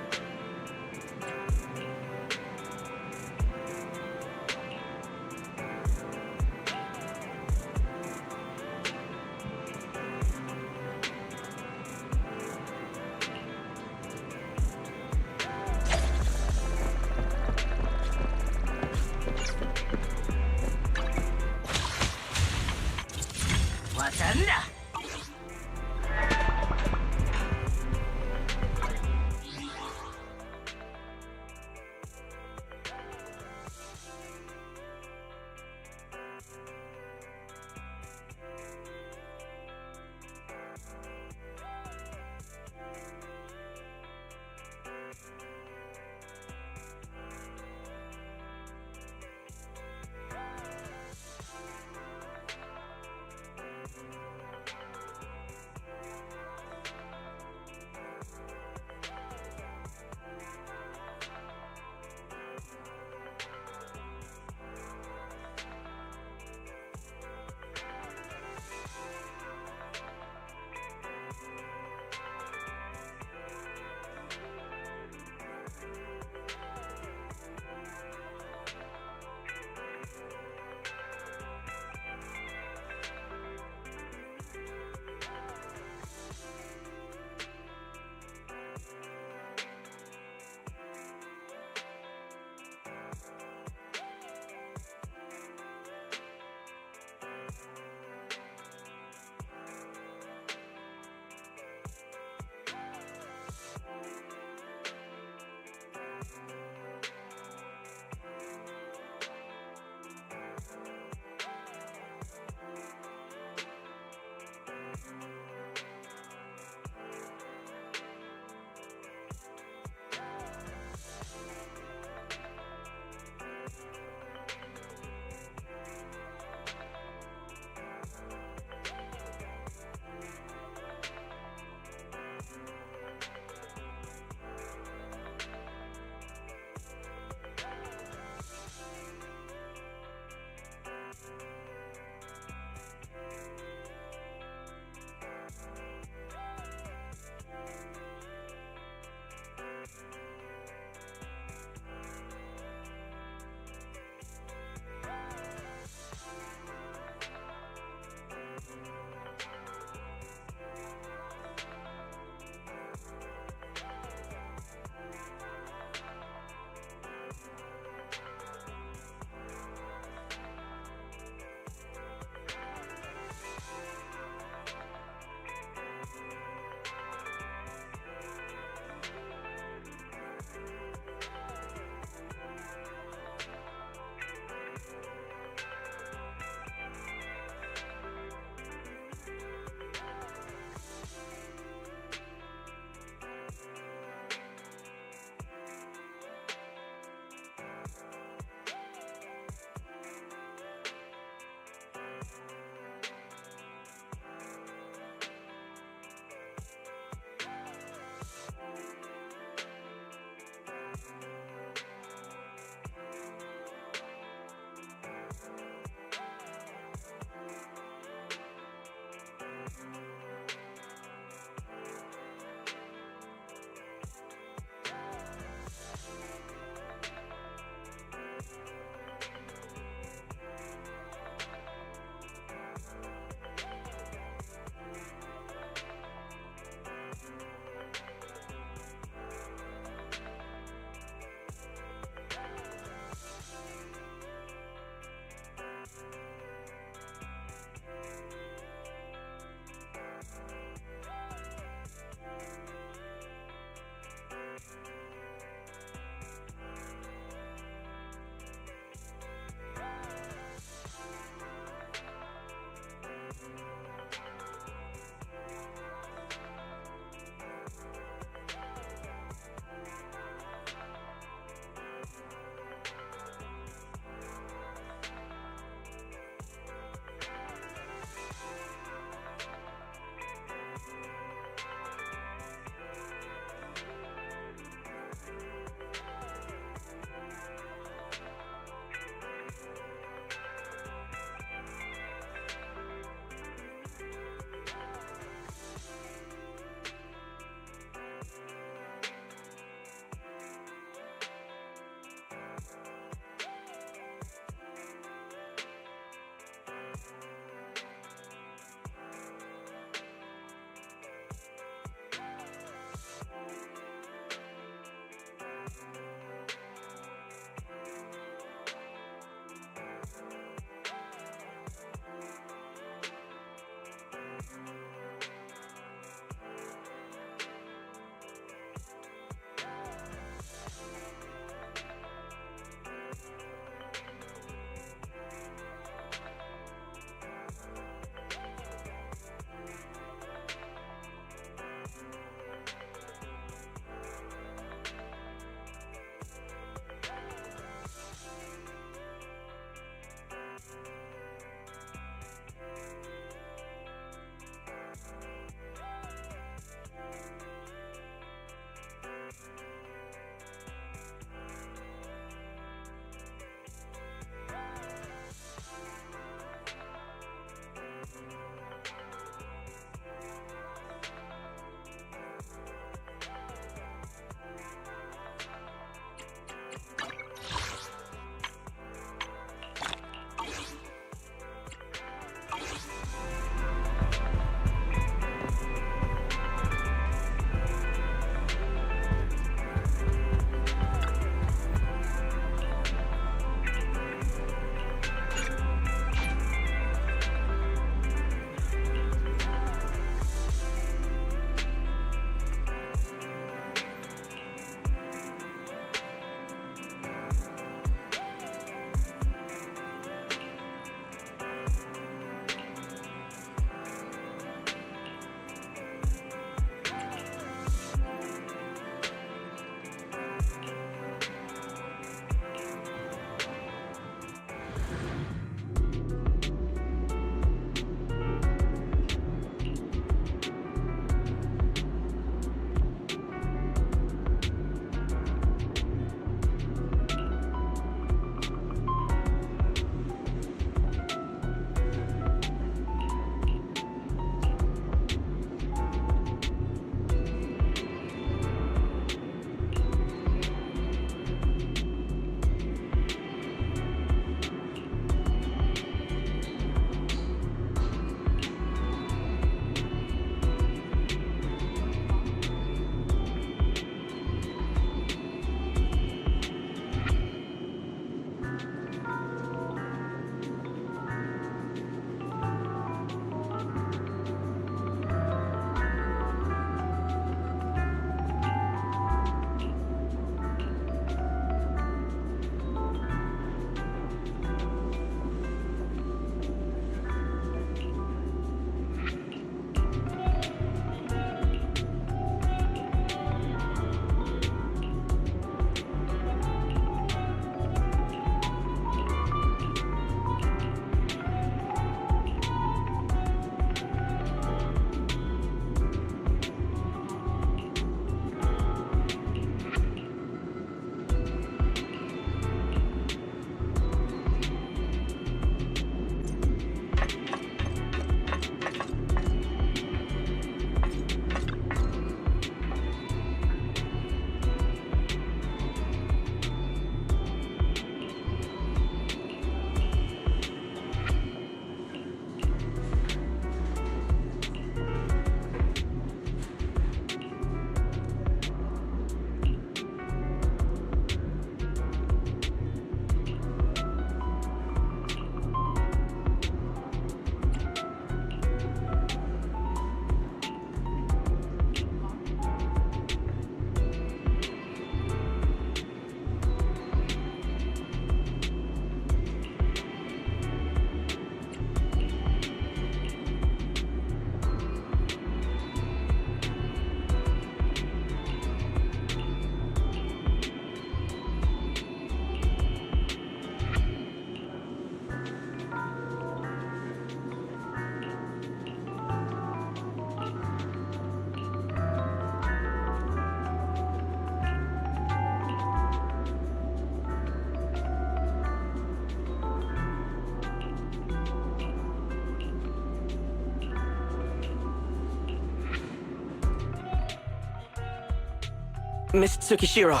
Miss Tsukishiro,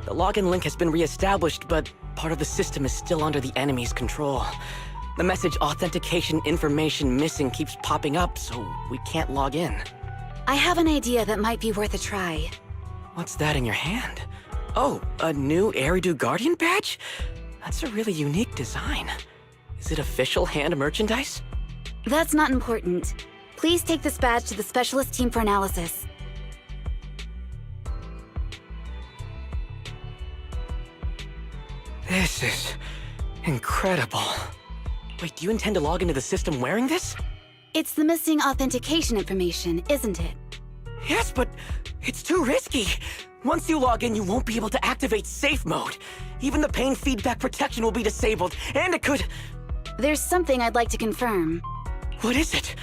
the login link has been re-established, but part of the system is still under the enemy's control. The message authentication information missing keeps popping up, so we can't log in. I have an idea that might be worth a try. What's that in your hand? Oh, a new Eridu Guardian badge? That's a really unique design. Is it official hand merchandise? That's not important. Please take this badge to the specialist team for analysis. This is incredible. Wait, do you intend to log into the system wearing this? It's the missing authentication information, isn't it? Yes, but it's too risky. Once you log in, you won't be able to activate safe mode. Even the pain feedback protection will be disabled, and it could... There's something I'd like to confirm. What is it?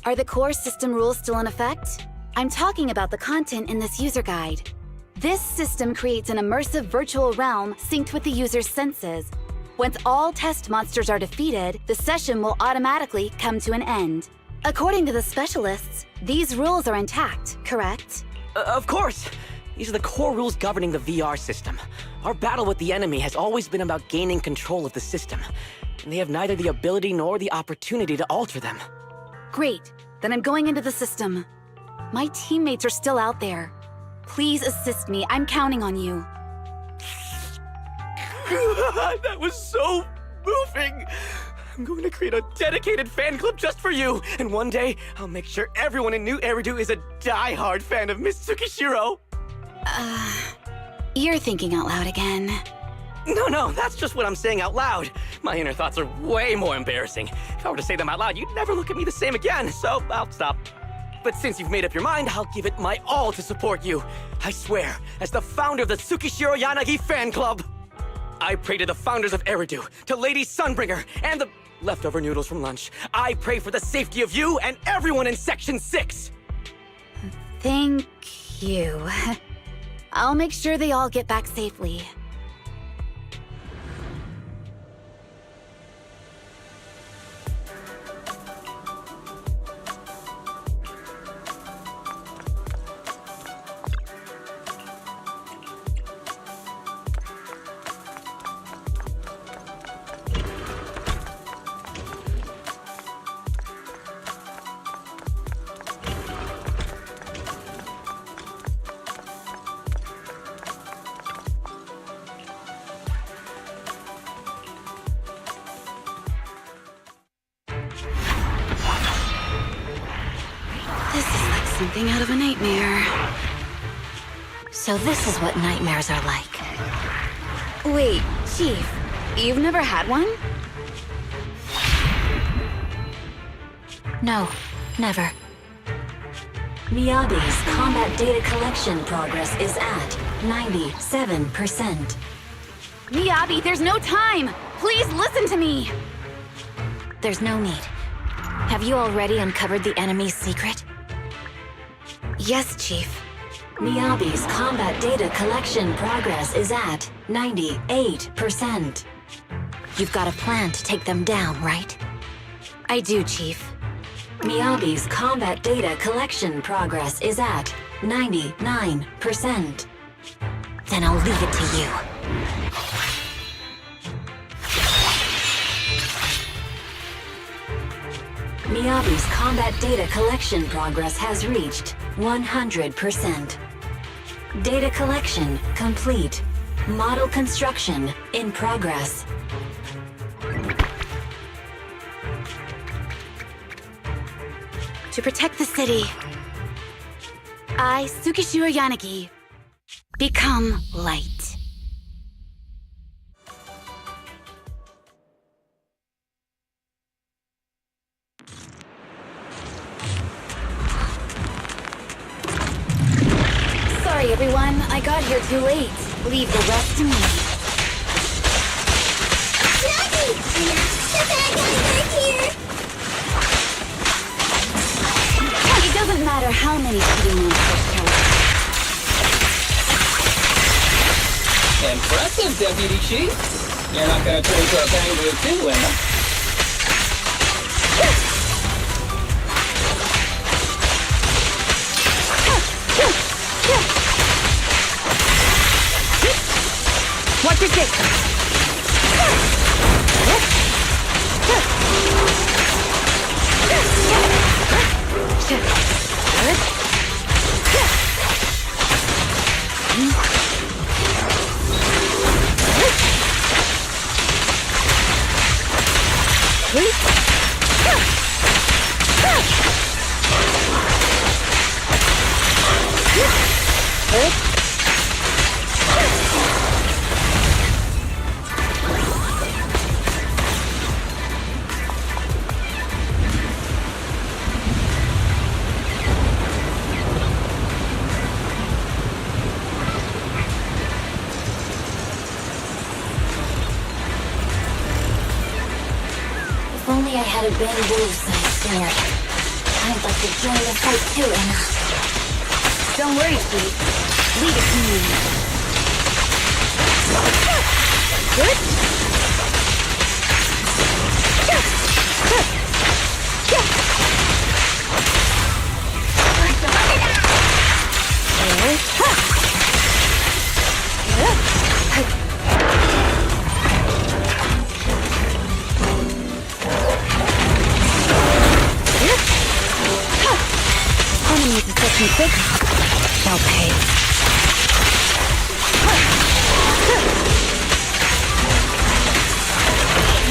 Are the core system rules still in effect? I'm talking about the content in this user guide. This system creates an immersive virtual realm synced with the user's senses. Once all test monsters are defeated, the session will automatically come to an end. According to the specialists, these rules are intact, correct? Of course! These are the core rules governing the VR system. Our battle with the enemy has always been about gaining control of the system, and they have neither the ability nor the opportunity to alter them. Great. Then I'm going into the system. My teammates are still out there. Please assist me. I'm counting on you. That was so moving! I'm going to create a dedicated fan club just for you, and one day, I'll make sure everyone in New Eridu is a die-hard fan of Miss Tsukishiro. You're thinking out loud again. No, that's just what I'm saying out loud. My inner thoughts are way more embarrassing. If I were to say them out loud, you'd never look at me the same again, so I'll stop. But since you've made up your mind, I'll give it my all to support you. I swear, as the founder of the Tsukishiro Yanagi fan club, I pray to the founders of Eridu, to Lady Sunbringer, and the leftover noodles from lunch. I pray for the safety of you and everyone in Section 6! Thank you. I'll make sure they all get back safely. Something out of a nightmare. So this is what nightmares are like. Wait, Chief, you've never had one? No, never. Miyabi's combat data collection progress is at 97%. Miyabi, there's no time! Please listen to me! There's no need. Have you already uncovered the enemy's secret? Yes, Chief. Miyabi's combat data collection progress is at 98%. You've got a plan to take them down, right? I do, Chief. Miyabi's combat data collection progress is at 99%. Then I'll leave it to you. Miyabi's combat data collection progress has reached 100%. Data collection complete. Model construction in progress. To protect the city, I, Tsukishiro Yanagi, become light. Sorry, everyone. I got here too late. Leave the rest to me. Daddy! The bad guys are here! It doesn't matter how many kitty monsters kill us. Impressive, Deputy Chief. You're not gonna turn into a kangaroo too, will you? Watch your six. If only I had a bamboo-sized sword. I'd like to join the fight too, Anna. Don't worry, sweet. Leave it to me. Good? Enemies of section 6 shall pay.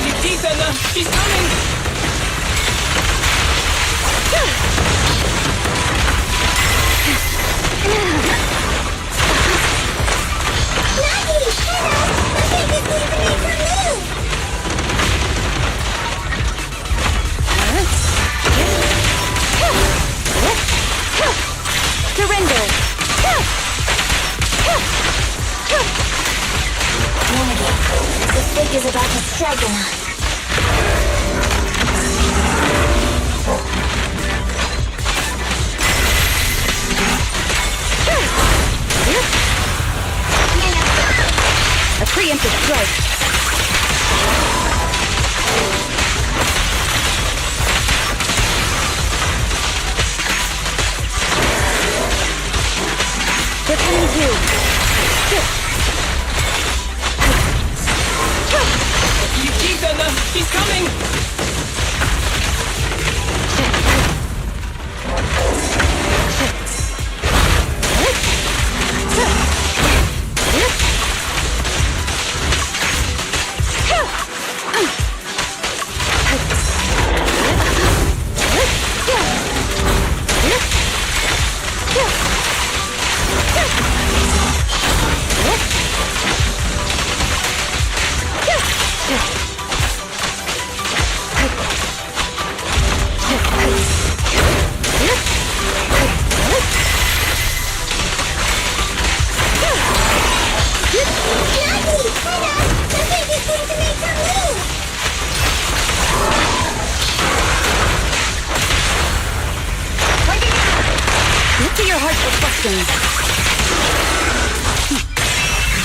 Your teeth, Edna! She's coming! Maggie! Hannah! I think it's going to make her move! Surrender! Warning. The snake is about to strike Anna. A preemptive strike. They're coming too. Your teeth, Edna! She's coming!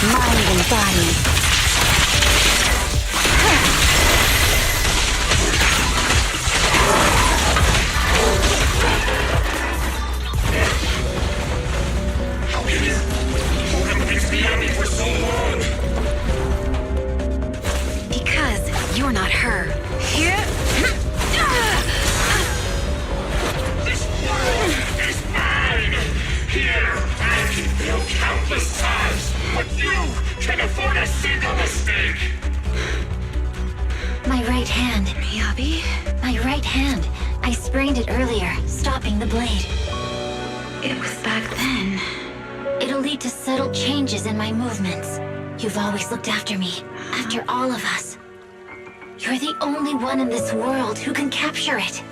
Mind and body. How can you hold him against the enemy for so long? Because you're not her. This world is mine! Here, I can fail countless times, but you can afford a single mistake! My right hand. Miyabi? My right hand. I sprained it earlier, stopping the blade. It was back then. It'll lead to subtle changes in my movements. You've always looked after me, after all of us. You're the only one in this world who can capture it.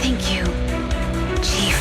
Thank you, Chief.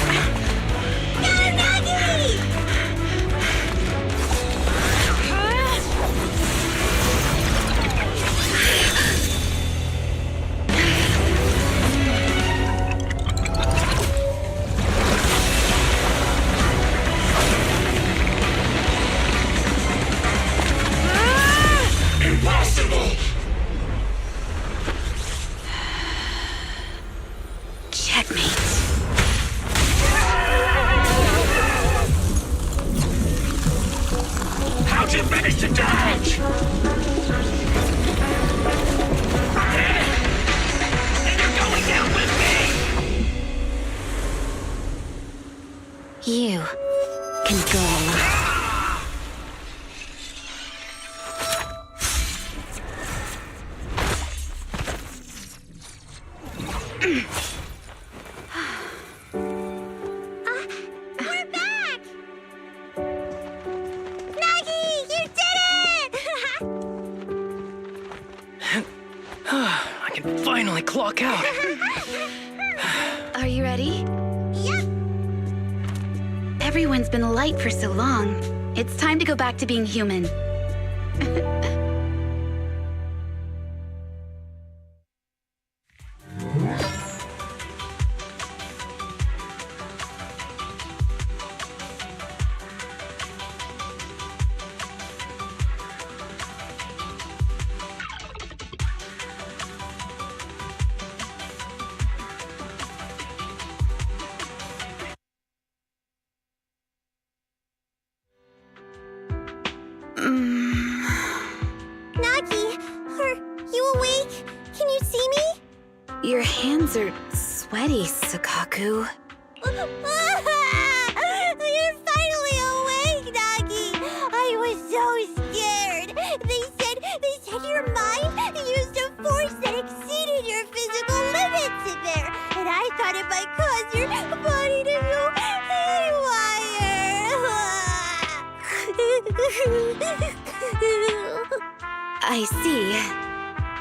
is to dodge! And you're going down with me! You can go alone. We're back! Nagi, you did it! I can finally clock out. Are you ready? Yep. Everyone's been light for so long. It's time to go back to being human. Nagi, are you awake? Can you see me? Your hands are sweaty, Sakaku. You're finally awake, Nagi! I was so scared. They said your mind used a force that exceeded your physical limits in there, and I thought it might cause your body to go haywire. I see.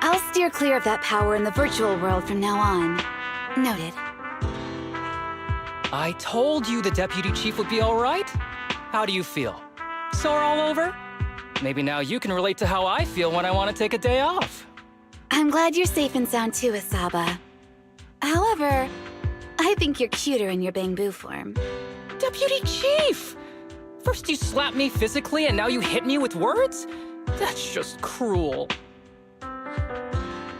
I'll steer clear of that power in the virtual world from now on. Noted. I told you the deputy chief would be all right. How do you feel? Sore all over? Maybe now you can relate to how I feel when I want to take a day off. I'm glad you're safe and sound too, Asaba. However, I think you're cuter in your Bangbu form. Deputy chief! First you slap me physically and now you hit me with words? That's just cruel.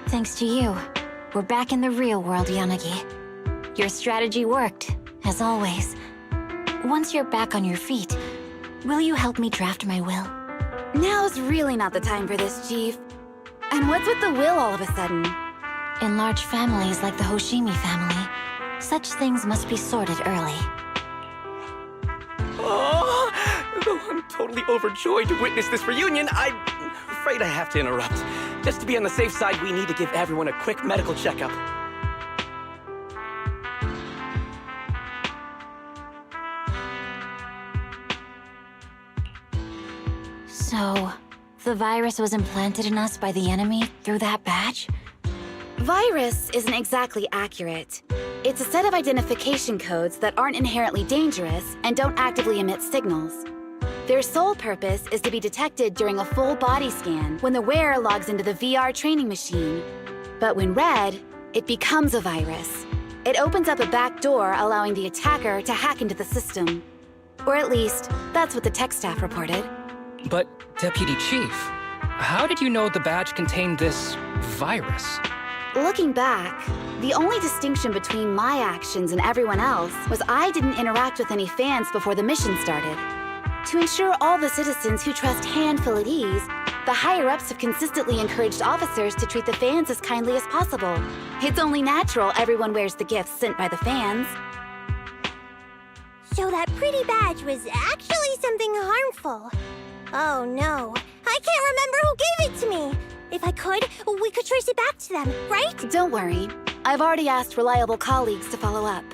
Thanks to you, we're back in the real world, Yanagi. Your strategy worked, as always. Once you're back on your feet, will you help me draft my will? Now's really not the time for this, Chief. And what's with the will all of a sudden? In large families like the Hoshimi family, such things must be sorted early. Oh, though I'm totally overjoyed to witness this reunion, I'm afraid I have to interrupt. Just to be on the safe side, we need to give everyone a quick medical checkup. So, the virus was implanted in us by the enemy through that badge? Virus isn't exactly accurate. It's a set of identification codes that aren't inherently dangerous and don't actively emit signals. Their sole purpose is to be detected during a full body scan when the wearer logs into the VR training machine. But when read, it becomes a virus. It opens up a back door, allowing the attacker to hack into the system. Or at least, that's what the tech staff reported. But, Deputy Chief, how did you know the badge contained this virus? Looking back, the only distinction between my actions and everyone else was I didn't interact with any fans before the mission started. To ensure all the citizens who trust Han feel at ease, the higher-ups have consistently encouraged officers to treat the fans as kindly as possible. It's only natural everyone wears the gifts sent by the fans. So that pretty badge was actually something harmful. Oh no, I can't remember who gave it to me. If I could, we could trace it back to them, right? Don't worry. I've already asked reliable colleagues to follow up.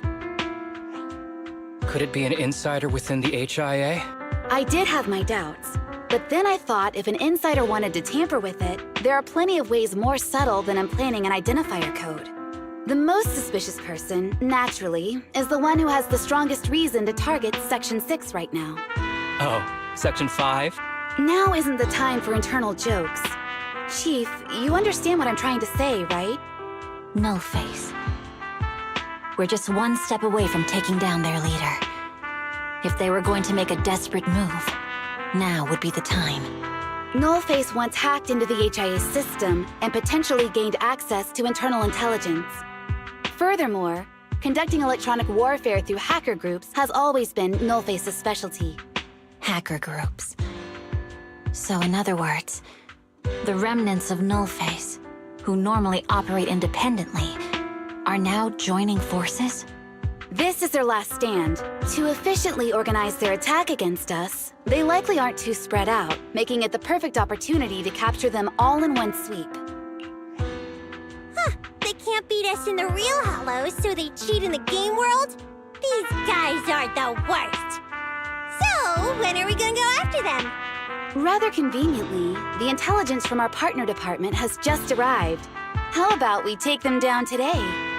Could it be an insider within the HIA? I did have my doubts. But then I thought if an insider wanted to tamper with it, there are plenty of ways more subtle than implanting an identifier code. The most suspicious person, naturally, is the one who has the strongest reason to target Section 6 right now. Oh, Section 5? Now isn't the time for internal jokes. Chief, you understand what I'm trying to say, right? No face. We're just one step away from taking down their leader. If they were going to make a desperate move, now would be the time. Nullface once hacked into the HIA system and potentially gained access to internal intelligence. Furthermore, conducting electronic warfare through hacker groups has always been Nullface's specialty. Hacker groups. So in other words, the remnants of Nullface, who normally operate independently, are now joining forces? This is their last stand. To efficiently organize their attack against us, they likely aren't too spread out, making it the perfect opportunity to capture them all in one sweep. Huh, they can't beat us in the real Hollows, so they cheat in the game world? These guys are the worst! So, when are we gonna go after them? Rather conveniently, the intelligence from our partner department has just arrived. How about we take them down today?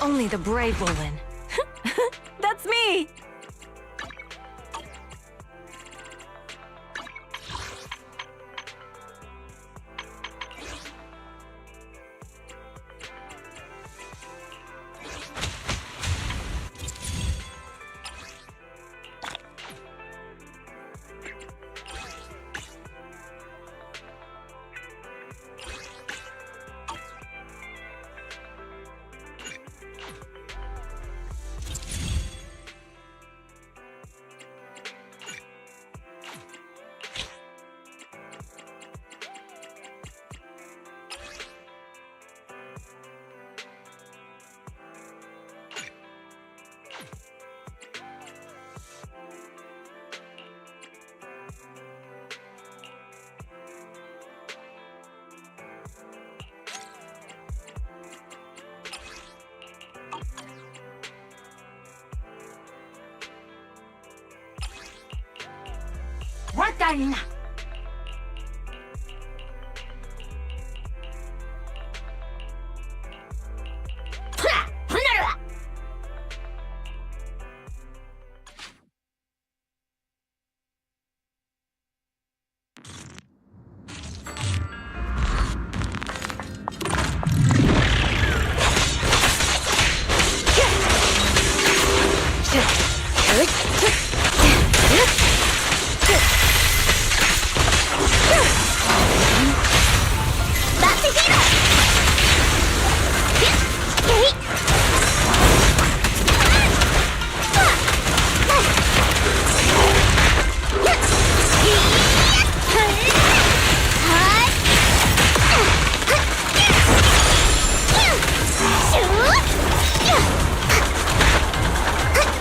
Only the brave will win. That's me!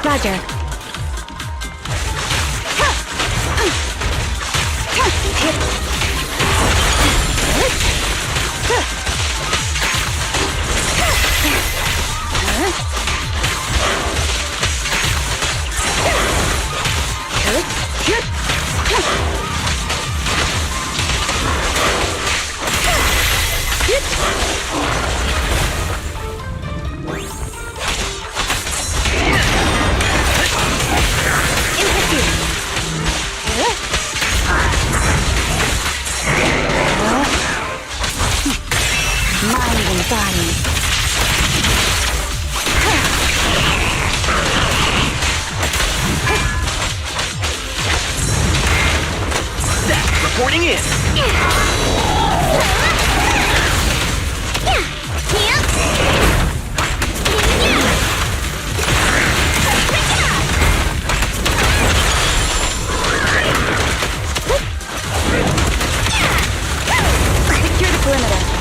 Roger. Mind and body. Reporting in. Secure the perimeter.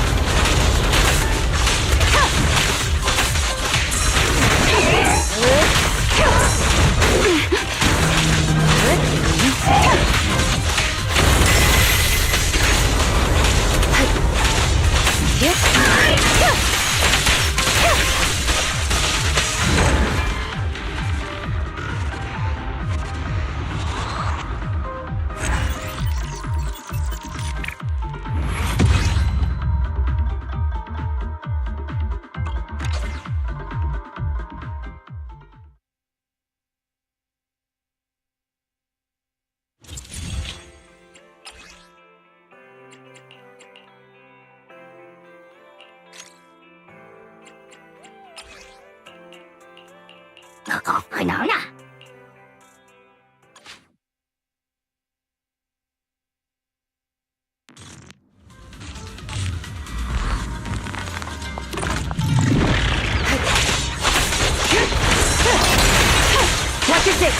Watch your six.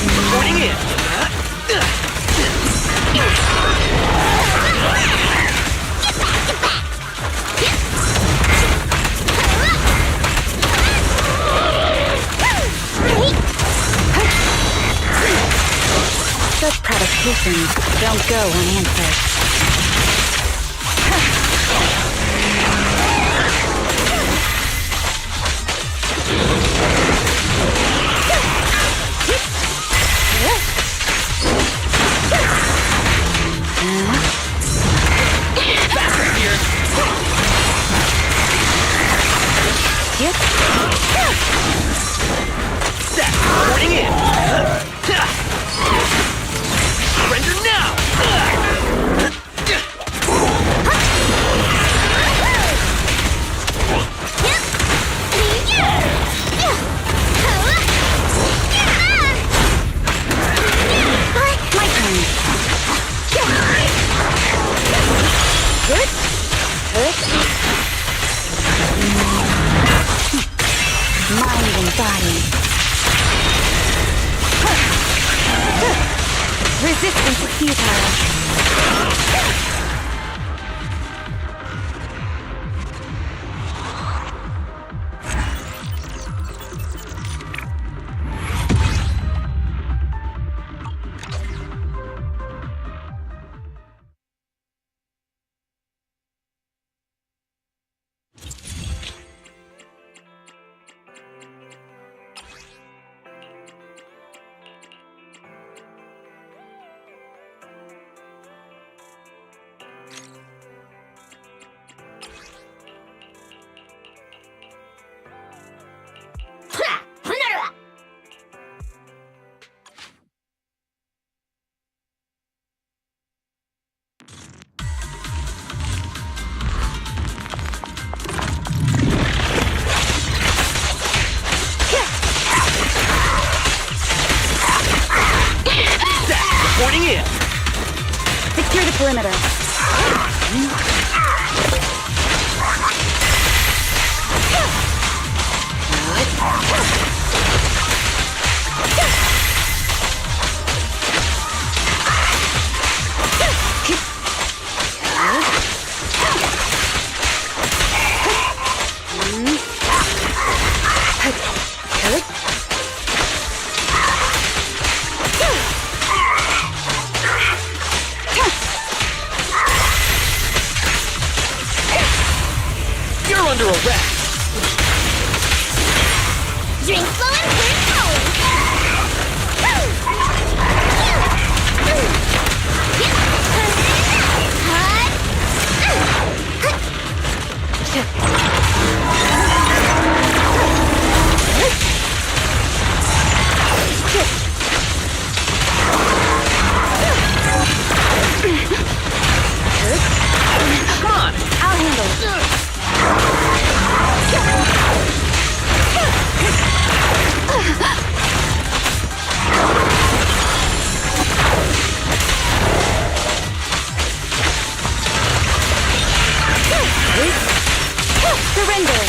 Reporting in. Such provocations don't go unanswered. Reporting in. Surrender now. futile. Reporting in. Secure the perimeter. You're under arrest. Drink slow and burn Come on. I'll handle it. Surrender.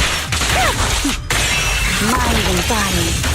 Mind and body.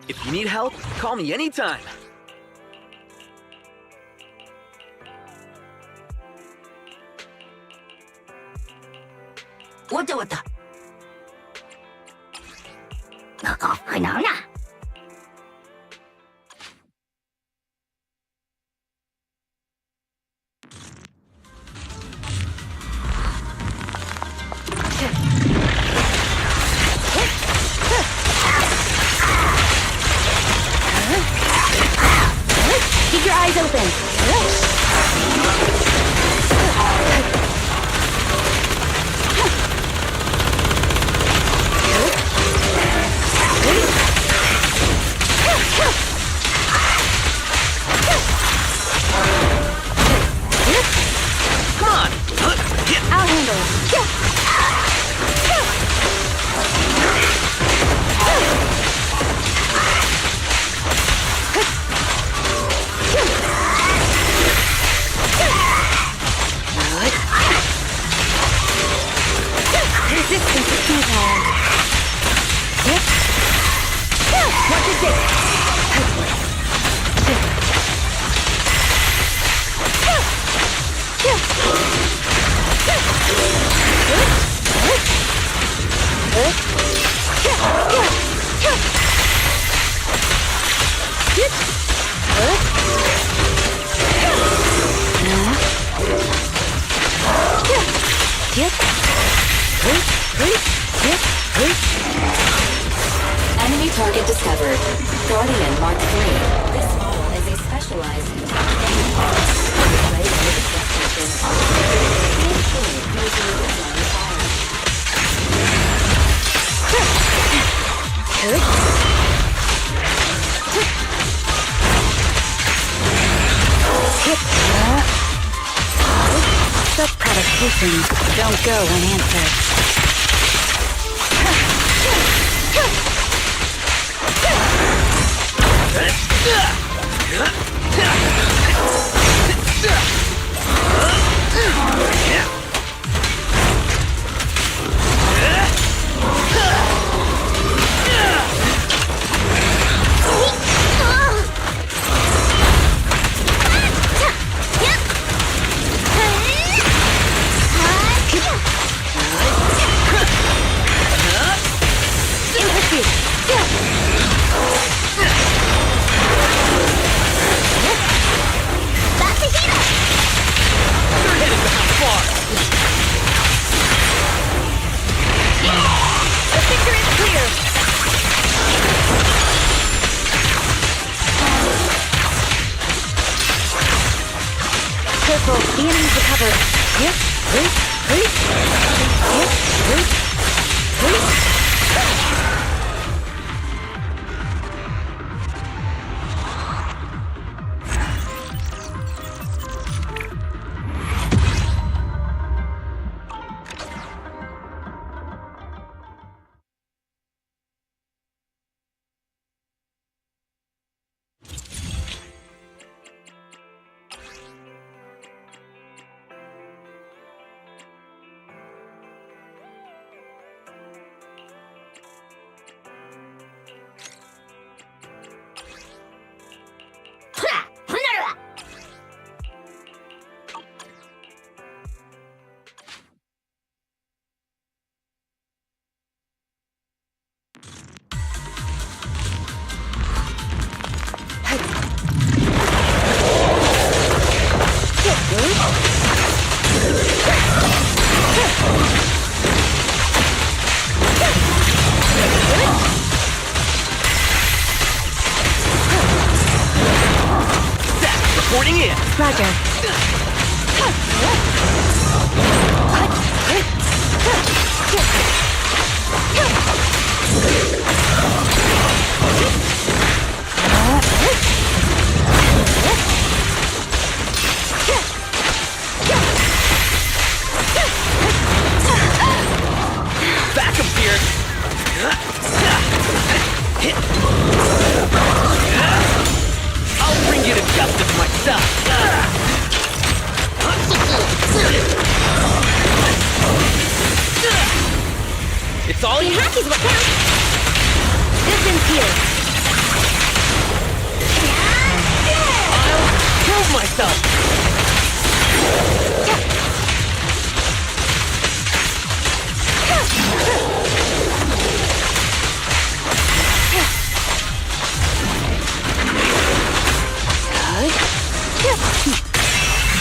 If you need help, call me anytime. 왔다. 나오나? Keep your eyes open. Come on. I'll handle it. Resistance is futile. Watch your dick. Enemy target discovered. Guardian Mark 3. This model is a specialized display with Such provocations don't go unanswered. Careful, the enemy's recovered. Yep, wait. Yep, wait. Reporting in. Roger. Backup's here. I'll bring you to justice myself. It's all you. Hack is what counts. Distance here. I'll kill myself.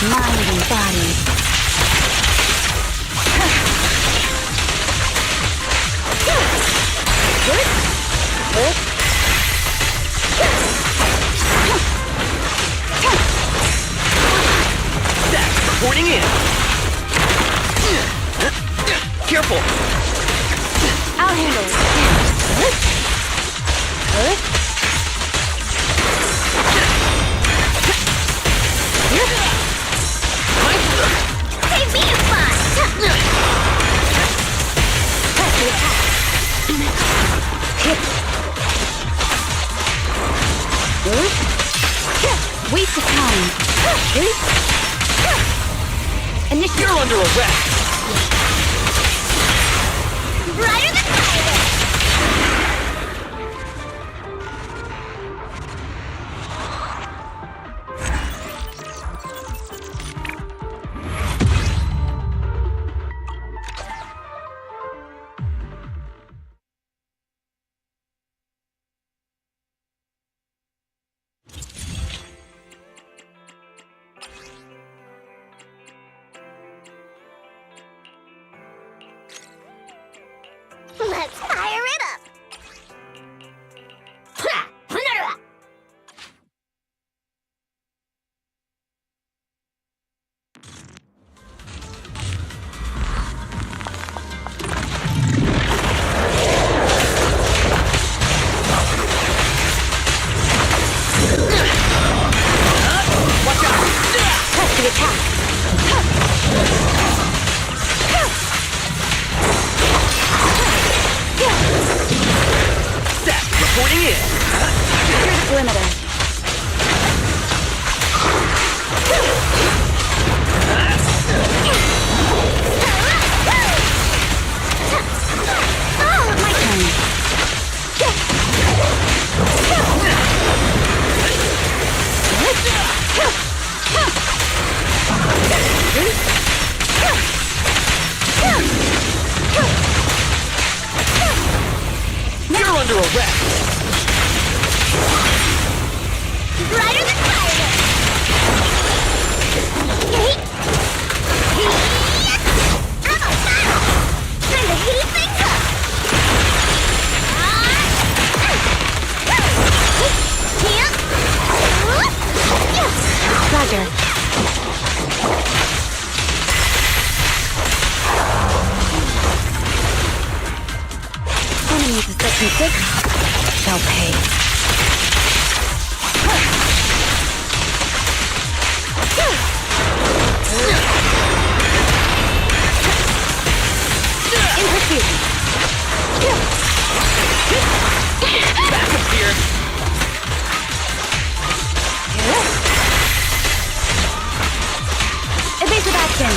Mind and body. That's reporting in. Careful. I'll handle it. Save me a spot! Waste of time. Initiative. You're under arrest. Brighter than fire! Let's fire it up! Roger. Enemies of Section 6 shall pay. In pursuit. Backup here. Evasive action.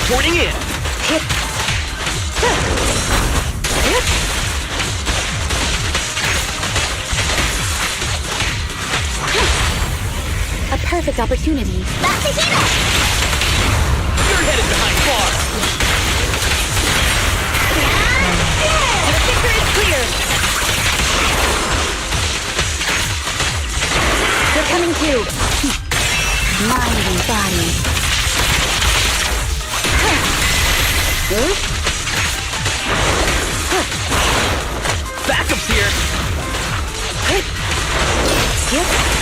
Reporting in. A perfect opportunity. Back to hero! You're headed behind bars. The picture is clear. They're coming too. Mind and body. Backup's here. Yep.